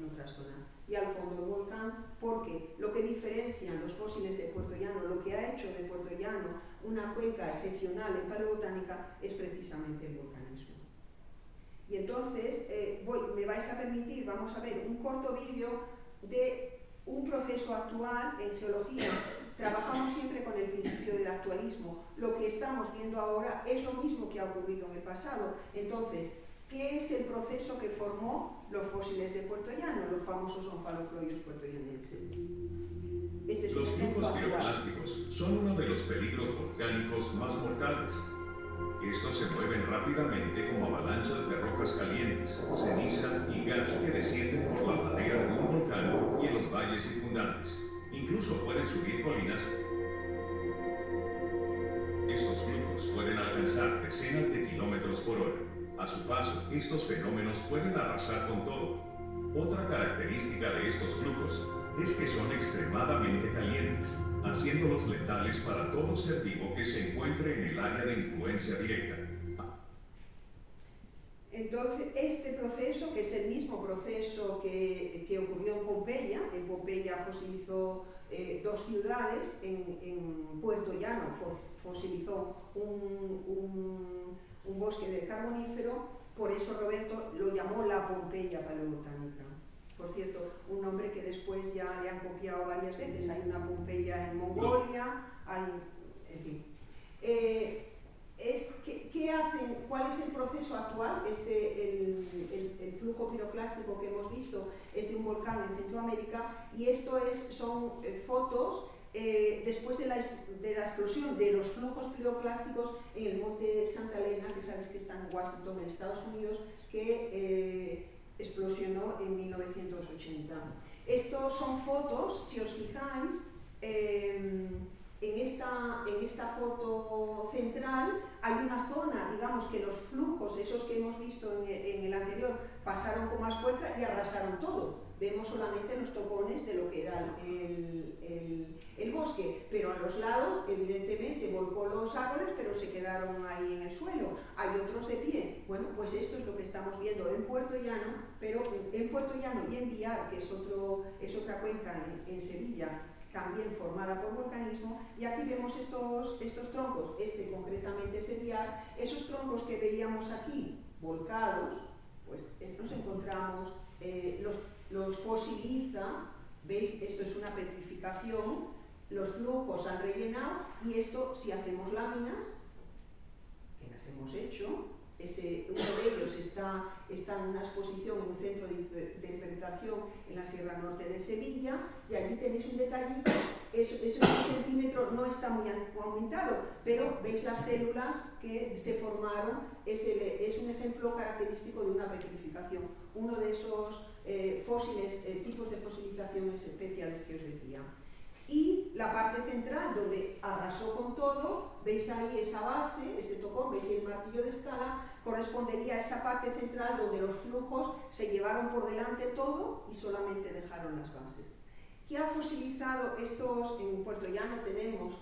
otras zonas. Y al fondo del volcán, porque lo que diferencian los fósiles de Puerto Llano, lo que ha hecho de Puerto Llano una cuenca excepcional en paleobotánica, es precisamente el volcanismo. Y entonces, me vais a permitir, vamos a ver un corto vídeo de un proceso actual en geología. Trabajamos siempre con el principio del actualismo. Lo que estamos viendo ahora es lo mismo que ha ocurrido en el pasado. Entonces, ¿qué es el proceso que formó los fósiles de Puerto Llano, los famosos onfalofloios puertollaneses? Los flujos piroclásticos son uno de los peligros volcánicos más mortales. Estos se mueven rápidamente como avalanchas de rocas calientes, ceniza y gas que descienden por las laderas de un volcán y en los valles circundantes. Incluso pueden subir colinas. Estos flujos pueden alcanzar decenas de kilómetros por hora. A su paso, estos fenómenos pueden arrasar con todo. Otra característica de estos flujos es que son extremadamente calientes, haciéndolos letales para todo ser vivo que se encuentre en el área de influencia directa. Entonces, este proceso, que es el mismo proceso que ocurrió en Pompeya fosilizó dos ciudades, en Puerto Llano fosilizó un bosque del Carbonífero, por eso Roberto lo llamó la Pompeya paleobotánica. Por cierto, un nombre que después ya le han copiado varias veces. Hay una Pompeya en Mongolia, en fin. ¿Qué hacen? ¿Cuál es el proceso actual? El flujo piroclástico que hemos visto es de un volcán en Centroamérica, y esto son fotos después de la explosión de los flujos piroclásticos en el monte Santa Elena, que sabes que está en Washington, en Estados Unidos, que explosionó en 1980. Estos son fotos, si os fijáis, en esta foto central hay una zona, digamos que los flujos, esos que hemos visto en el anterior, pasaron con más fuerza y arrasaron todo. Vemos solamente los tocones de lo que era el bosque, pero a los lados, evidentemente, volcó los árboles, pero se quedaron ahí en el suelo. Hay otros de pie. Bueno, pues esto es lo que estamos viendo en Puerto Llano, pero en Puerto Llano y en Biar, que es otra cuenca en Sevilla, también formada por volcanismo, y aquí vemos estos troncos, concretamente es de Biar, esos troncos que veíamos aquí, volcados, pues nos encontramos, los fosiliza, ¿veis? Esto es una petrificación, los flujos han rellenado, y esto, si hacemos láminas, que las hemos hecho, Uno de ellos está en una exposición en un centro de interpretación en la Sierra Norte de Sevilla, y allí tenéis un detallito. Ese centímetro no está muy aumentado, pero veis las células que se formaron. Es un ejemplo característico de una petrificación, uno de esos fósiles, tipos de fosilizaciones especiales que os decía. Y la parte central, donde arrasó con todo, veis ahí esa base, ese tocón, veis el martillo de escala, correspondería a esa parte central donde los flujos se llevaron por delante todo y solamente dejaron las bases. ¿Qué ha fosilizado estos? En Puerto Llano tenemos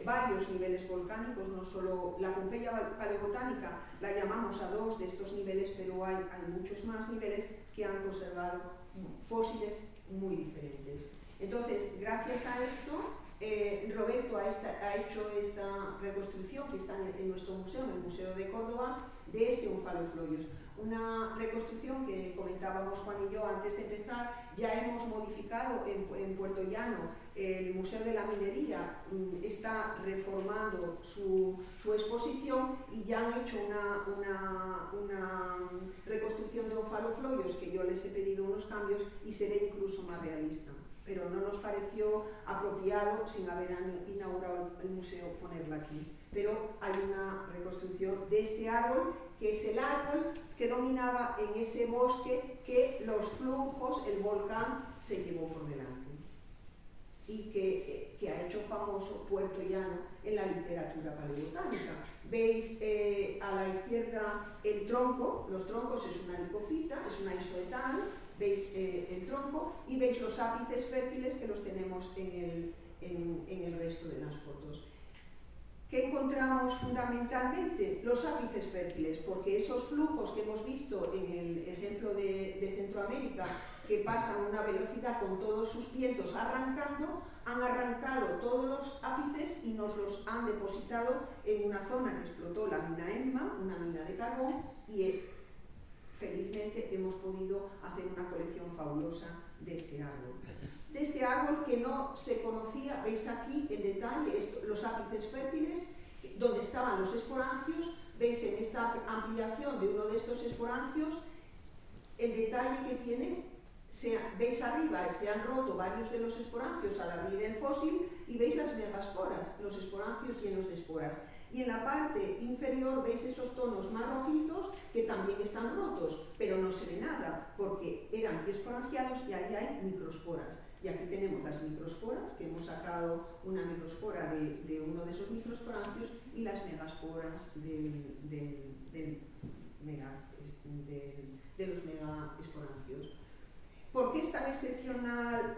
varios niveles volcánicos, no solo la Pompeya paleobotánica, la llamamos a 2 de estos niveles, pero hay muchos más niveles que han conservado fósiles muy diferentes. Entonces, gracias a esto, Roberto ha hecho esta reconstrucción que está en nuestro museo, en el Museo de Córdoba, de este Onfalofloios. Una reconstrucción que comentábamos Juan y yo antes de empezar. Ya hemos modificado en Puerto Llano, el Museo de la Minería está reformando su exposición, y ya han hecho una reconstrucción de Onfalofloios que yo les he pedido unos cambios y se ve incluso más realista. Pero no nos pareció apropiado, sin haber inaugurado el museo, ponerla aquí. Pero hay una reconstrucción de este árbol, que es el árbol que dominaba en ese bosque que los flujos, el volcán, se llevó por delante, y que ha hecho famoso Puerto Llano en la literatura paleobotánica. Veis a la izquierda el tronco. Los troncos es una licofita, es una isoetano. Veis el tronco y veis los ápices fértiles, que los tenemos en el resto de las fotos. ¿Qué encontramos fundamentalmente? Los ápices fértiles, porque esos flujos que hemos visto en el ejemplo de Centroamérica, que pasan a una velocidad con todos sus vientos arrancando, han arrancado todos los ápices y nos los han depositado en una zona que explotó la mina ENMA, una mina de carbón, y felizmente hemos podido hacer una colección fabulosa de este árbol. De este árbol que no se conocía, veis aquí en detalle los ápices fértiles, donde estaban los esporangios. Veis en esta ampliación de uno de estos esporangios el detalle que tiene. Veis arriba, se han roto varios de los esporangios al abrir el fósil, y veis las megasporas, los esporangios llenos de esporas. Y en la parte inferior veis esos tonos más rojizos que también están rotos, pero no se ve nada, porque eran esporangiados y ahí hay microsporas. Y aquí tenemos las microsporas, que hemos sacado una microspora de uno de esos microsporangios, y las megasporas de los megaesporangios. ¿Por qué es tan excepcional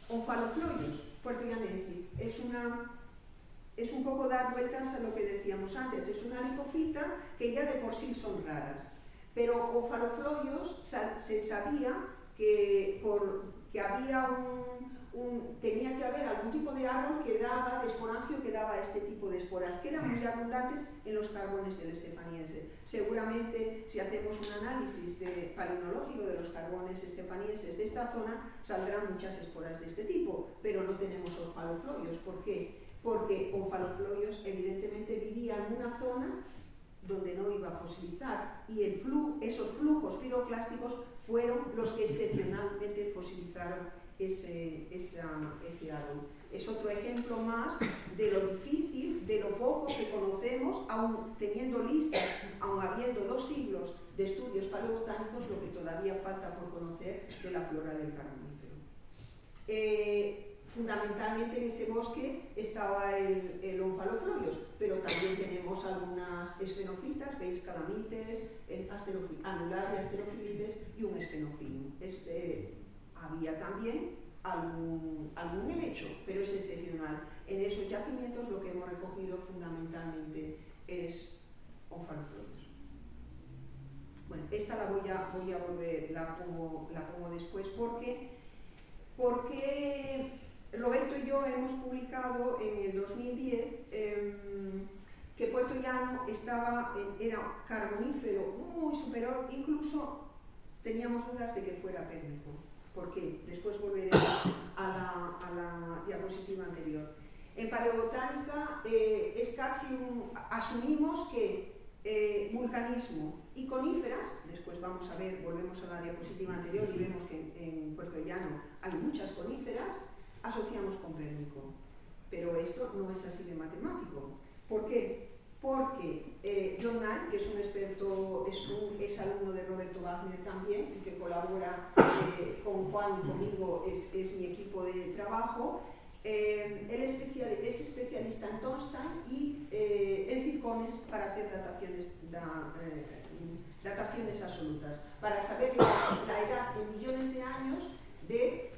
Onfalofloios puertollamensis? Es un poco dar vueltas a lo que decíamos antes. Es una licofita que ya de por sí son raras, pero Onfalofloios se sabía que había tenía que haber algún tipo de árbol que daba, de esporangio, que daba este tipo de esporas, que eran muy abundantes en los carbones del estefaniense. Seguramente, si hacemos un análisis palinológico de los carbones estefanienses de esta zona, saldrán muchas esporas de este tipo, pero no tenemos Onfalofloios. ¿Por qué? Porque Onfalofloios evidentemente vivía en una zona donde no iba a fosilizar, y esos flujos piroclásticos fueron los que excepcionalmente fosilizaron ese árbol. Es otro ejemplo más de lo difícil, de lo poco que conocemos, aun teniendo listas, aun habiendo 2 siglos de estudios paleobotánicos, lo que todavía falta por conocer de la flora del Carbonífero. Fundamentalmente en ese bosque estaba el Onfalofloios, pero también tenemos algunas esfenofitas, veis calamites, anularia, asterofilites y un esfenofilum. Había también algún helecho, pero es excepcional. En esos yacimientos lo que hemos recogido fundamentalmente es Onfalofloios. Bueno, esta la voy a volver, la pongo después, porque Roberto y yo hemos publicado en el 2010 que Puerto Llano era carbonífero muy superior, incluso teníamos dudas de que fuera pérmico. ¿Por qué? Después volveremos a la diapositiva anterior. En paleobotánica asumimos que vulcanismo y coníferas. Después vamos a ver, volvemos a la diapositiva anterior y vemos que en Puerto Llano hay muchas coníferas, asociamos con Pérmico. Pero esto no es así de matemático. ¿Por qué? Porque John Knight, que es un experto, es alumno de Roberto Wagner también, y que colabora con Juan y conmigo, es mi equipo de trabajo. Él es especialista en tungsteno y en circones para hacer dataciones absolutas, para saber la edad en millones de años de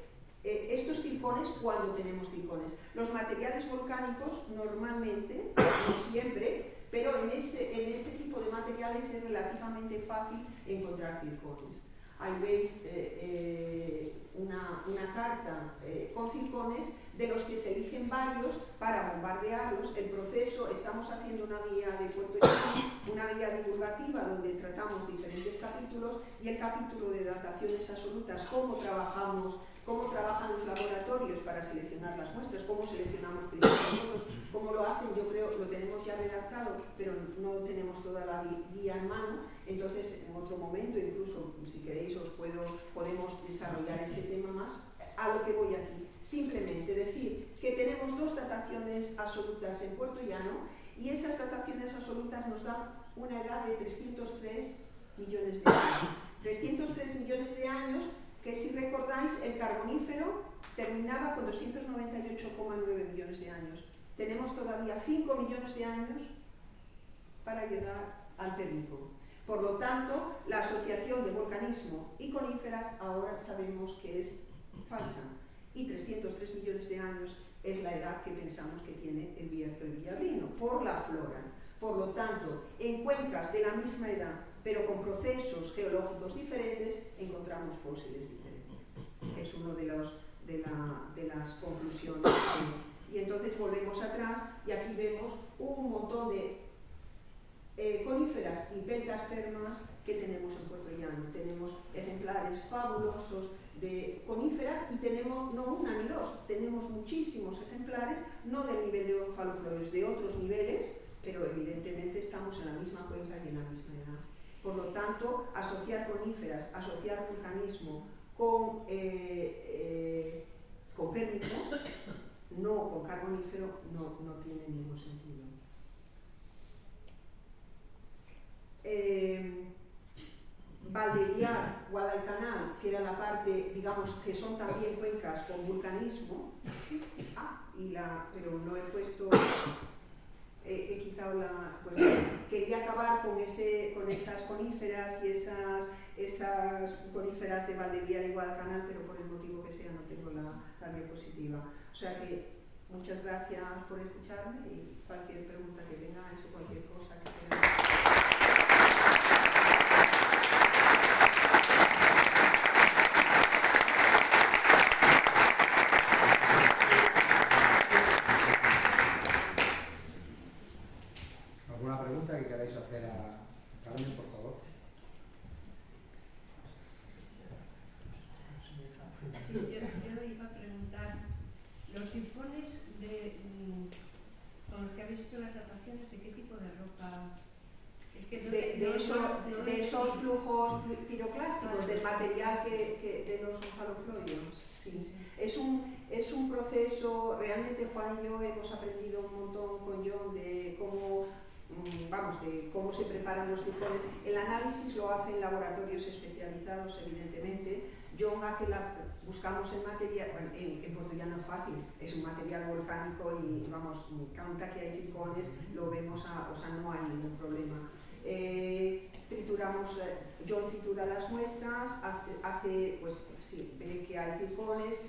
estos circones cuando tenemos circones. Los materiales volcánicos normalmente, no siempre, pero en ese tipo de materiales es relativamente fácil encontrar circones. Ahí veis una carta con circones de los que se eligen varios para bombardearlos. El proceso, estamos haciendo una guía de Puerto Llano, una guía divulgativa donde tratamos diferentes capítulos, y el capítulo de dataciones absolutas, cómo trabajan los laboratorios para seleccionar las muestras, cómo seleccionamos primero nosotros, cómo lo hacen, yo creo, lo tenemos ya redactado, pero no tenemos toda la guía en mano. Entonces, en otro momento, incluso si queréis, podemos desarrollar este tema más. A lo que voy aquí, simplemente decir que tenemos dos dataciones absolutas en Puerto Llano, y esas dataciones absolutas nos dan una edad de 303 millones de años. 303 millones de años, que si recordáis, el Carbonífero terminaba con 298,9 millones de años. Tenemos todavía 5 millones de años para llegar al Pérmico. Por lo tanto, la asociación de volcanismo y coníferas ahora sabemos que es falsa, y 303 millones de años es la edad que pensamos que tiene el Bierzo y Villarrino, por la flora. Por lo tanto, en cuencas de la misma edad, pero con procesos geológicos diferentes, encontramos fósiles diferentes. Es una de las conclusiones. Y entonces volvemos atrás y aquí vemos un montón de coníferas y pentaspermas que tenemos en Puerto Llano. Tenemos ejemplares fabulosos de coníferas y tenemos no una ni dos, tenemos muchísimos ejemplares, no del nivel de Onfaloflores, de otros niveles, pero evidentemente estamos en la misma cuenca y en la misma edad. Por lo tanto, asociar coníferas, asociar vulcanismo con Pérmico, no con Carbonífero, no tiene ningún sentido. Valdeviar, Guadalcanal, que era la parte, digamos, que son también cuencas con vulcanismo, pero no he puesto, he quitado pues, quería acabar con esas coníferas y esas coníferas de Valdeviar y Guadalcanal, pero por el motivo que sea no tengo la diapositiva. O sea que muchas gracias por escucharme, y cualquier pregunta que tengáis o cualquier cosa que queráis. ¿Alguna pregunta que queráis hacer a Carmen, por favor? Sí, yo iba a preguntar, los circones con los que habéis hecho las dataciones, ¿de qué tipo de roca? Es que de esos flujos piroclásticos, del material de los onfaloflorios. Sí. Es un proceso, realmente Juan y yo hemos aprendido un montón con John de cómo se preparan los circones. El análisis lo hace en laboratorios especializados, evidentemente. John buscamos el material, bueno, en Puerto Llano es fácil, es un material volcánico y canta que hay circones, lo vemos, no hay ningún problema. John tritura las muestras, ve que hay circones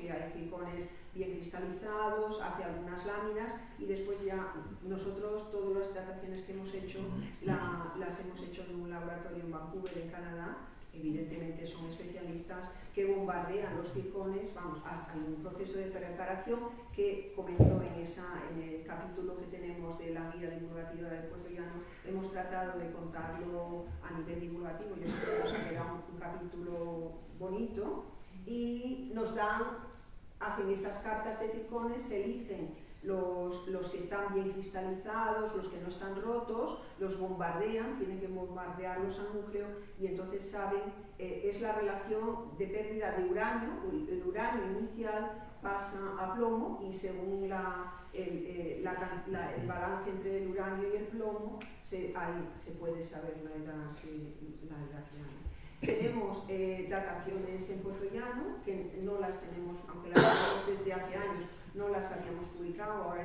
bien cristalizados, hace algunas láminas, y después ya nosotros todas las dataciones que hemos hecho las hemos hecho en un laboratorio en Vancouver, en Canadá. Evidentemente son especialistas que bombardean los circones. Hay un proceso de preparación que comentó en el capítulo que tenemos de la guía divulgativa de Puerto Llano. Hemos tratado de contarlo a nivel divulgativo, yo creo que era un capítulo bonito, y hacen esas cartas de circones, se eligen Los que están bien cristalizados, los que no están rotos, los bombardean, tienen que bombardearlos al núcleo y entonces saben, es la relación de pérdida de uranio, el uranio inicial pasa a plomo y según el balance entre el uranio y el plomo, ahí se puede saber la edad que hay. Tenemos dataciones en Puerto Llano, que no las tenemos, aunque las tenemos desde hace años, no las habíamos publicado, ahora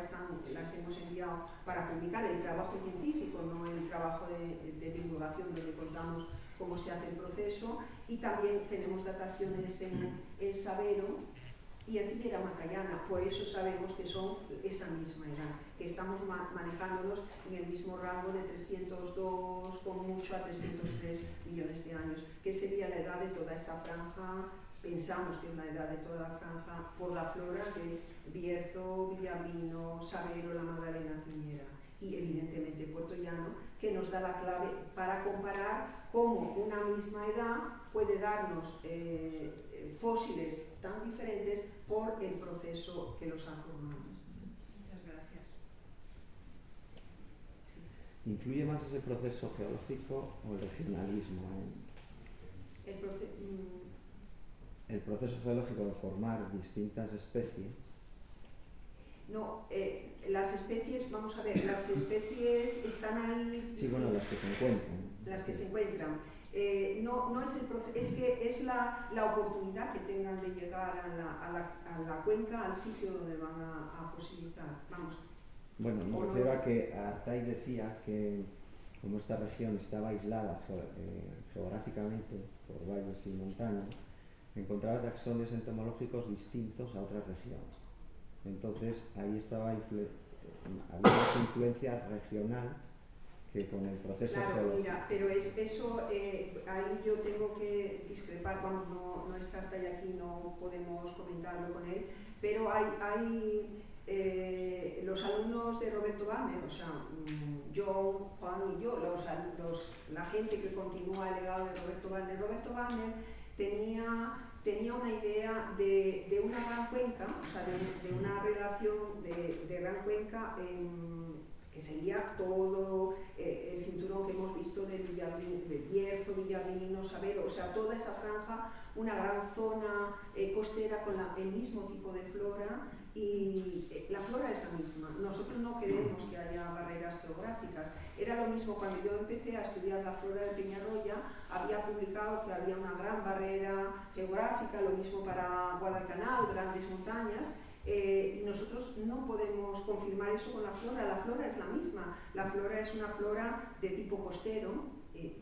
las hemos enviado para publicar el trabajo científico, no el trabajo de divulgación donde contamos cómo se hace el proceso, y también tenemos dataciones en Sabero y en Figuera Matallana, por eso sabemos que son esa misma edad, que estamos manejándonos en el mismo rango de 302 con mucho a 303 millones de años, que sería la edad de toda esta franja. Pensamos que es la edad de toda la franja por la flora de Bierzo, Villamino, Sabero, La Magdalena, Piñera y evidentemente Puerto Llano, que nos da la clave para comparar cómo una misma edad puede darnos fósiles tan diferentes por el proceso que los ha formado. Muchas gracias. Sí. ¿Influye más ese proceso geológico o el regionalismo el proceso geológico de formar distintas especies? No, las especies, vamos a ver, las especies están ahí. Sí, bueno, las que se encuentran. Las que se encuentran. No es el proceso, es que es la oportunidad que tengan de llegar a la cuenca, al sitio donde van a fosilizar. Vamos. Bueno, me refiero a que Artay decía que como esta región estaba aislada geográficamente por valles y montañas, encontraba taxones entomológicos distintos a otras regiones. Entonces ahí había más influencia regional que con el proceso geológico. Mira, pero eso, ahí yo tengo que discrepar cuando no está Artay aquí, no podemos comentarlo con él, pero hay los alumnos de Roberto Wagner, o sea, yo, Juan y yo, la gente que continúa el legado de Roberto Wagner tenía una idea de una gran cuenca, o sea, de una relación de gran cuenca que sería todo el cinturón que hemos visto de Bierzo, Villamino, Sabero, o sea, toda esa franja, una gran zona costera con el mismo tipo de flora, y la flora es la misma. Nosotros no queremos que haya barreras geográficas. Era lo mismo cuando yo empecé a estudiar la flora de Peñarroya, había publicado que había una gran barrera geográfica, lo mismo para Guadalcanal, grandes montañas, y nosotros no podemos confirmar eso con la flora. La flora es la misma. La flora es una flora de tipo costero,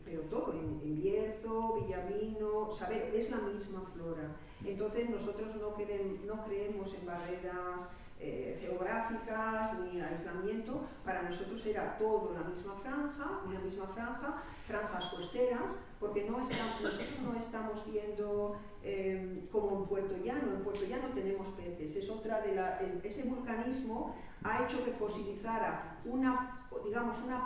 pero todo, en Bierzo, Villamino, Sabero, es la misma flora. Entonces nosotros no creemos en barreras geográficas ni aislamiento. Para nosotros era todo la misma franja, franjas costeras, porque nosotros no estamos viendo como en Puerto Llano. En Puerto Llano tenemos peces, es otra ese vulcanismo ha hecho que fosilizara una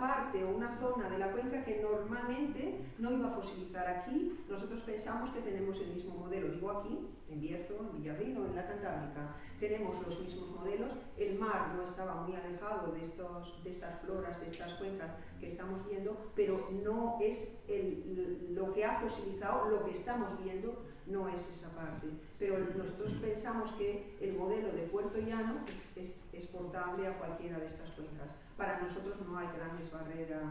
parte o una zona de la cuenca que normalmente no iba a fosilizar. Aquí nosotros pensamos que tenemos el mismo modelo, digo aquí, en Bierzo, en Villarino, en la Cantábrica, tenemos los mismos modelos. El mar no estaba muy alejado de estas floras, de estas cuencas que estamos viendo, pero no es lo que ha fosilizado, lo que estamos viendo no es esa parte. Pero nosotros pensamos que el modelo de Puerto Llano es exportable a cualquiera de estas cuencas. Para nosotros no hay grandes barreras,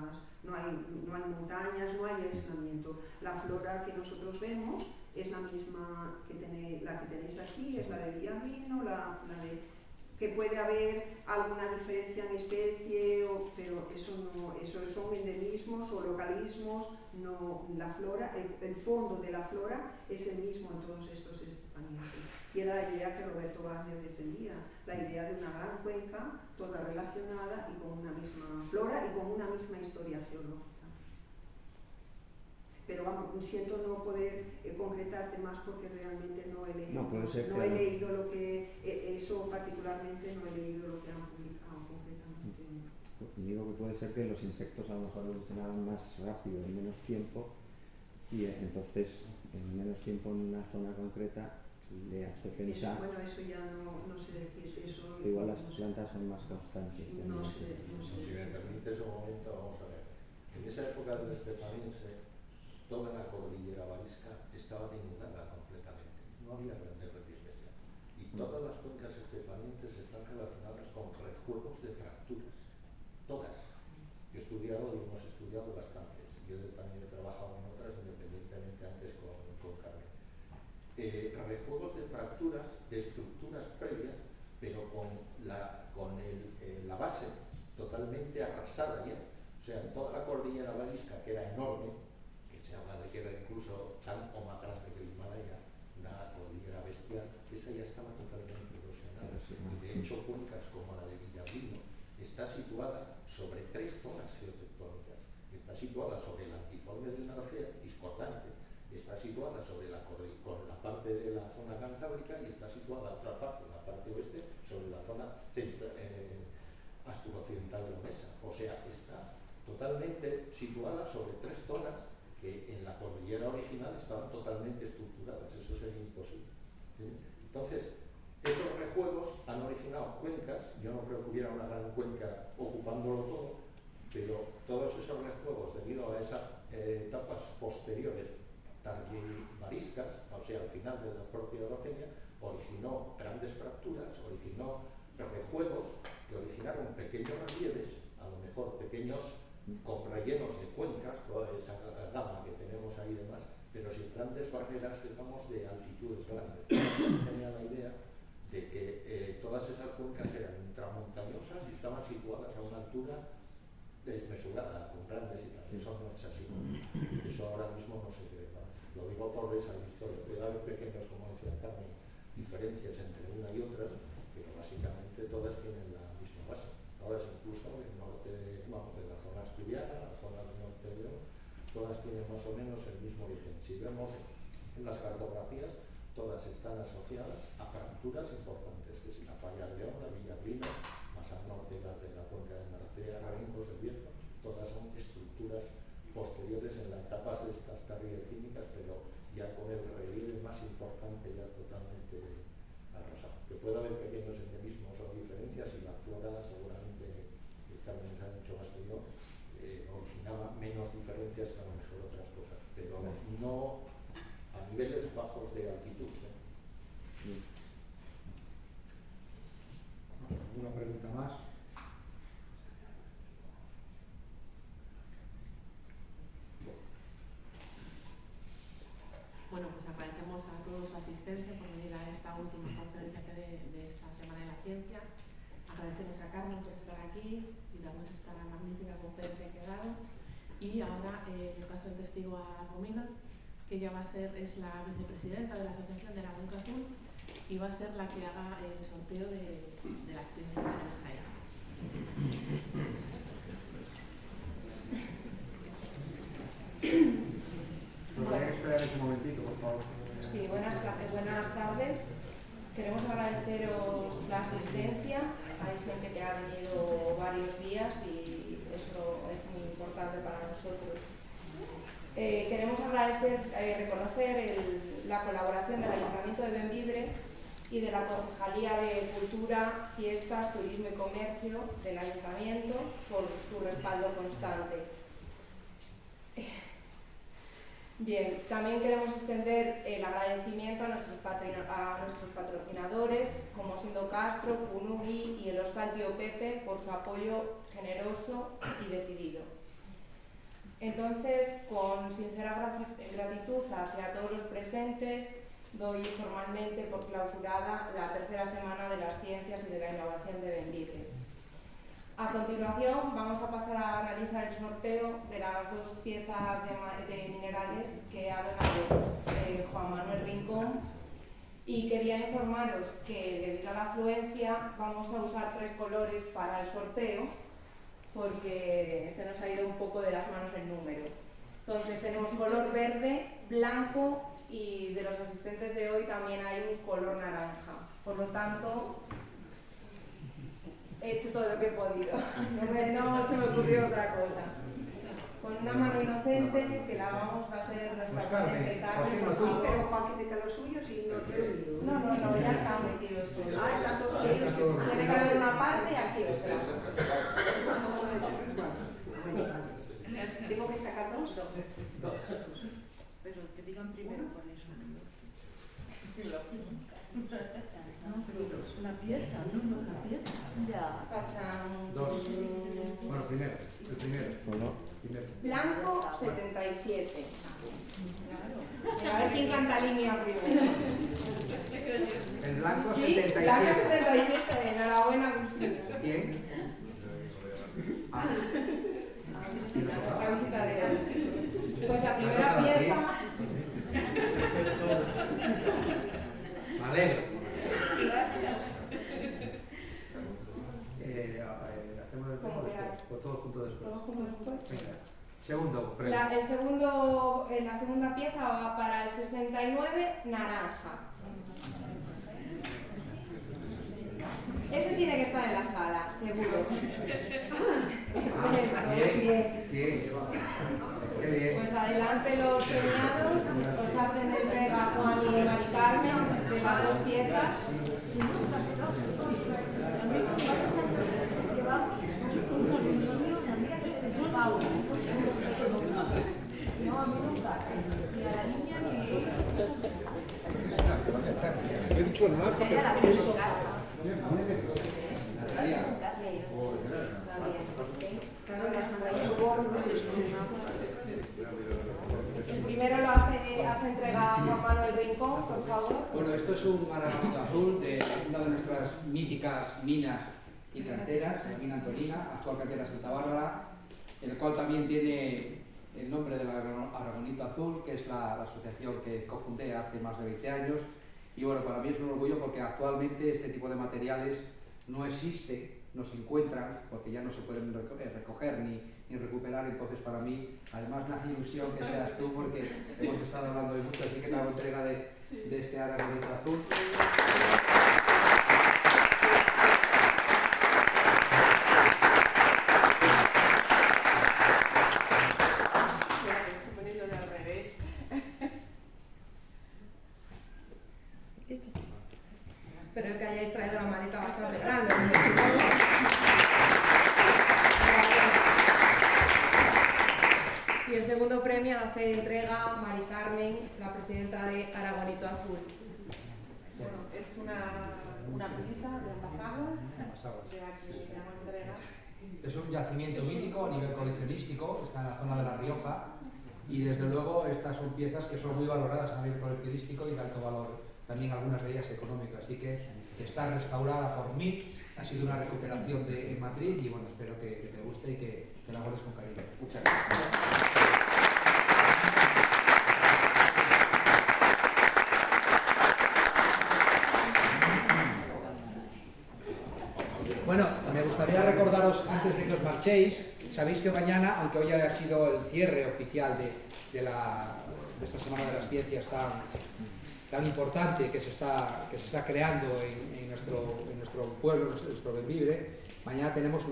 no hay montañas, no hay aislamiento. La flora que nosotros vemos es la misma la que tenéis aquí, es la de Villamino, que puede haber alguna diferencia en especie, pero eso son endemismos o localismos. No, la flora, el fondo de la flora es el mismo en todos estos estepaníases. Y era la idea que Roberto Wagner defendía, la idea de una gran cuenca, toda relacionada y con una misma flora y con una misma historia geológica. Pero vamos, siento no poder concretarte más porque realmente no he leído lo que eso particularmente, no he leído lo que han publicado concretamente. Digo que puede ser que los insectos a lo mejor evolucionaban más rápido en menos tiempo, y entonces en menos tiempo en una zona concreta le hace Eso, pensar bueno, eso ya no sé decir, eso que igual las no sé. plantas son más constantes. No sé, no sé. Si me permites un momento, vamos a ver. En esa época del Estefaniense, toda la cordillera varisca estaba denudada completamente. No había grandes relieves ya. Y todas las cuencas estefanienses están relacionadas con rejuegos de fracturas. Todas. Yo he estudiado y hemos estudiado bastantes. Yo también he trabajado en otras, independientemente antes con Carmen. Rejuegos de fracturas, de estructuras previas, pero con la base totalmente arrasada ya. O sea, toda la cordillera varisca, que era enorme, que se habla de que era incluso tan o más grande que el Himalaya, una cordillera bestial, esa ya estaba totalmente erosionada. Y de hecho, cuencas como la de Villablino está situada sobre 3 zonas geotectónicas. Está situada sobre el antiforme del Narcea, discordante, está situada sobre con la parte de la zona cantábrica y está situada otra parte, la parte oeste, sobre la zona asturo-occidental leonesa. O sea, está totalmente situada sobre 3 zonas que en la cordillera original estaban totalmente estructuradas. Eso sería imposible. ¿Sí? Entonces, esos rejuegos han originado cuencas. Yo no creo que hubiera una gran cuenca ocupándolo todo, pero todos esos rejuegos, debido a esas etapas posteriores tardívariscas, o sea, al final de la propia orogenia, originó grandes fracturas, originó rejuegos que originaron pequeños relieves, a lo mejor pequeños con rellenos de cuencas, toda esa gama que tenemos ahí y demás, pero sin grandes barreras, digamos, de altitudes grandes. Tenía la idea de que todas esas cuencas eran intramontañosas y estaban situadas a una altura desmesurada, con grandes y tal. Eso no es así. Eso ahora mismo no se cree. Lo digo por esa historia. Puede haber pequeños, como decía Carmen, diferencias entre una y otra, pero básicamente todas tienen la misma base. Todas, incluso el norte de la zona asturiana, la zona del norte de León, todas tienen más o menos el mismo origen. Si vemos en las cartografías, todas están asociadas a fracturas importantes, que si la falla de León, la Villablino, más al norte las de la cuenca de Narcea, Rincos del Bierzo, todas son estructuras posteriores en las etapas de estas tardícínicas, pero ya con el relieve más importante ya totalmente arrasado. Que puede haber pequeños endemismos o diferencias y la flora seguramente, Carmen sabe mucho más que yo, originaba menos diferencias que a lo mejor otras cosas, pero no a niveles bajos de altitud. ¿Alguna pregunta más? Bueno, pues agradecemos a todos su asistencia por venir a esta última conferencia de esta Semana de la Ciencia. Agradecemos a Carmen por estar aquí y darnos esta magnífica conferencia que ha dado. Y ahora le paso el testigo a Romina, que ya es la vicepresidenta de la Asociación de la Cuenca Azul y va a ser la que haga el sorteo de las piezas que tenemos ahí. ¿Podrían esperar un momentito, por favor? Sí, buenas tardes. Queremos agradeceros la asistencia. Hay gente que ha venido varios días y eso es muy importante para nosotros. Queremos reconocer la colaboración del Ayuntamiento de Bembibre y de la Concejalía de Cultura, Fiestas, Turismo y Comercio del Ayuntamiento por su respaldo constante. Bien, también queremos extender el agradecimiento a nuestros patrocinadores, como siendo Castro, Punugi y el Hostal Tío Pepe, por su apoyo generoso y decidido. Entonces, con sincera gratitud hacia todos los presentes, doy formalmente por clausurada la tercera Semana de las Ciencias y de la Innovación de Bembibre. A continuación vamos a pasar a analizar el sorteo de las 2 piezas de minerales que ha ganado Juan Manuel Rincón, y quería informaros que debido a la afluencia vamos a usar 3 colores para el sorteo porque se nos ha ido un poco de las manos el número. Entonces tenemos color verde, blanco y de los asistentes de hoy también hay un color naranja. Por lo tanto, he hecho todo lo que he podido, no se me ocurrió otra cosa. con una mano inocente, que la vamos a ser nuestra Pues Carmen, Carmen. ¿por qué no? Sí, pero Joaquín meta los suyos y no yo lo miro. No, ya están metidos todos. Ah, está todo Ahí está todo. Tiene que haber una parte y aquí otra. Tengo que sacar dos. Pero que digan primero cuál es. La pieza, no, la pieza. Ya. Tachan. Dos. Bueno, primero, el primero. Bueno, Primero. Blanco 77. A ver quién canta línea primero. El blanco Sí, 77. Blanco 77. Enhorabuena, Agustín. ¿Quién? Ah, Nuestra visitadera. Pues la primera pieza. me alegro. Hacemos el Como tema queráis. después, o todo junto después. Todos juntos después. Venga. Segundo premio. La segunda pieza va para el 69, naranja. Ese tiene que estar en la sala, seguro. Ah, Eso, bien. Bien. Qué bien. Pues adelante los premiados, os hacen entrega Juan y Mari Carmen de las dos piezas. He dicho naranja, pero El primero lo hace entrega Juan Manuel Rincón, por favor. Bueno, esto es un aragonito azul de una de nuestras míticas minas y canteras, la mina Antolina, actual cantera Santa Bárbara, el cual también tiene el nombre del Aragonito Azul, que es la asociación que cofundé hace más de 20 años. Y bueno, para mí es un orgullo porque actualmente este tipo de materiales no existe, no se encuentran, porque ya no se pueden recoger ni recuperar. Entonces para mí, además me hace ilusión que seas tú, porque hemos estado hablando de mucho, así que te hago entrega de este Aragonito Azul. Espero que hayáis traído la maleta bastante grande. Y el segundo premio hace entrega Mari Carmen, la presidenta de Aragonito Azul. Bueno, es una pieza de ambas aguas, de la que damos entrega. Es un yacimiento mítico a nivel coleccionístico, está en la zona de La Rioja, y desde luego estas son piezas que son muy valoradas a nivel coleccionístico y de alto valor, también algunas de ellas económicas. Así que está restaurada por mí, ha sido una recuperación en Madrid y bueno, espero que te guste y que te la guardes con cariño. Muchas gracias. Bueno, me gustaría recordaros, antes de que os marchéis, sabéis que mañana, aunque hoy haya sido el cierre oficial de esta Semana de las Ciencias tan importante que se está creando en nuestro pueblo, en nuestro Bembibre, mañana tenemos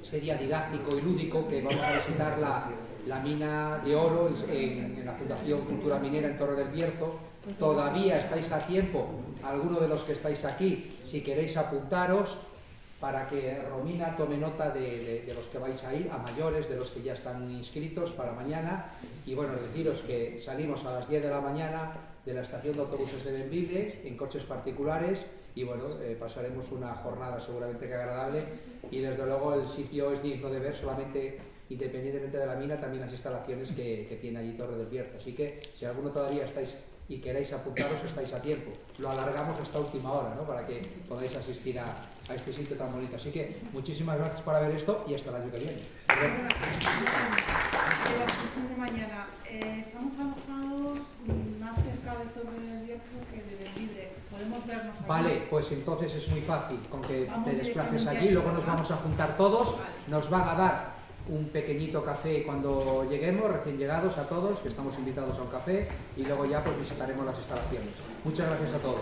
ese día didáctico y lúdico que vamos a visitar la mina de oro en la Fundación Cultura Minera en Torre del Bierzo. Todavía estáis a tiempo, algunos de los que estáis aquí, si queréis apuntaros, para que Romina tome nota de los que vais a ir, a mayores, de los que ya están inscritos para mañana. Y bueno, deciros que salimos a las 10 de la mañana de la estación de autobuses de Bembibre en coches particulares y bueno, pasaremos una jornada seguramente que agradable y desde luego el sitio es digno de ver, solamente independientemente de la mina, también las instalaciones que tiene allí Torre del Bierzo. Así que si alguno todavía estáis y queréis apuntaros, estáis a tiempo. Lo alargamos hasta última hora, ¿no? Para que podáis asistir a este sitio tan bonito. Así que muchísimas gracias por ver esto y hasta el año que viene. La exposición de mañana. Estamos alojados más cerca de Torre del Bierzo que de Bembibre. Podemos vernos allí. Vale, pues entonces es muy fácil. Con que Vamos te desplaces directamente allí, ahí, luego nos ¿verdad? vamos a juntar todos. Vale. Nos van a dar un pequeñito café cuando lleguemos, recién llegados a todos, que estamos invitados a un café, y luego ya pues visitaremos las instalaciones. Muchas gracias a todos.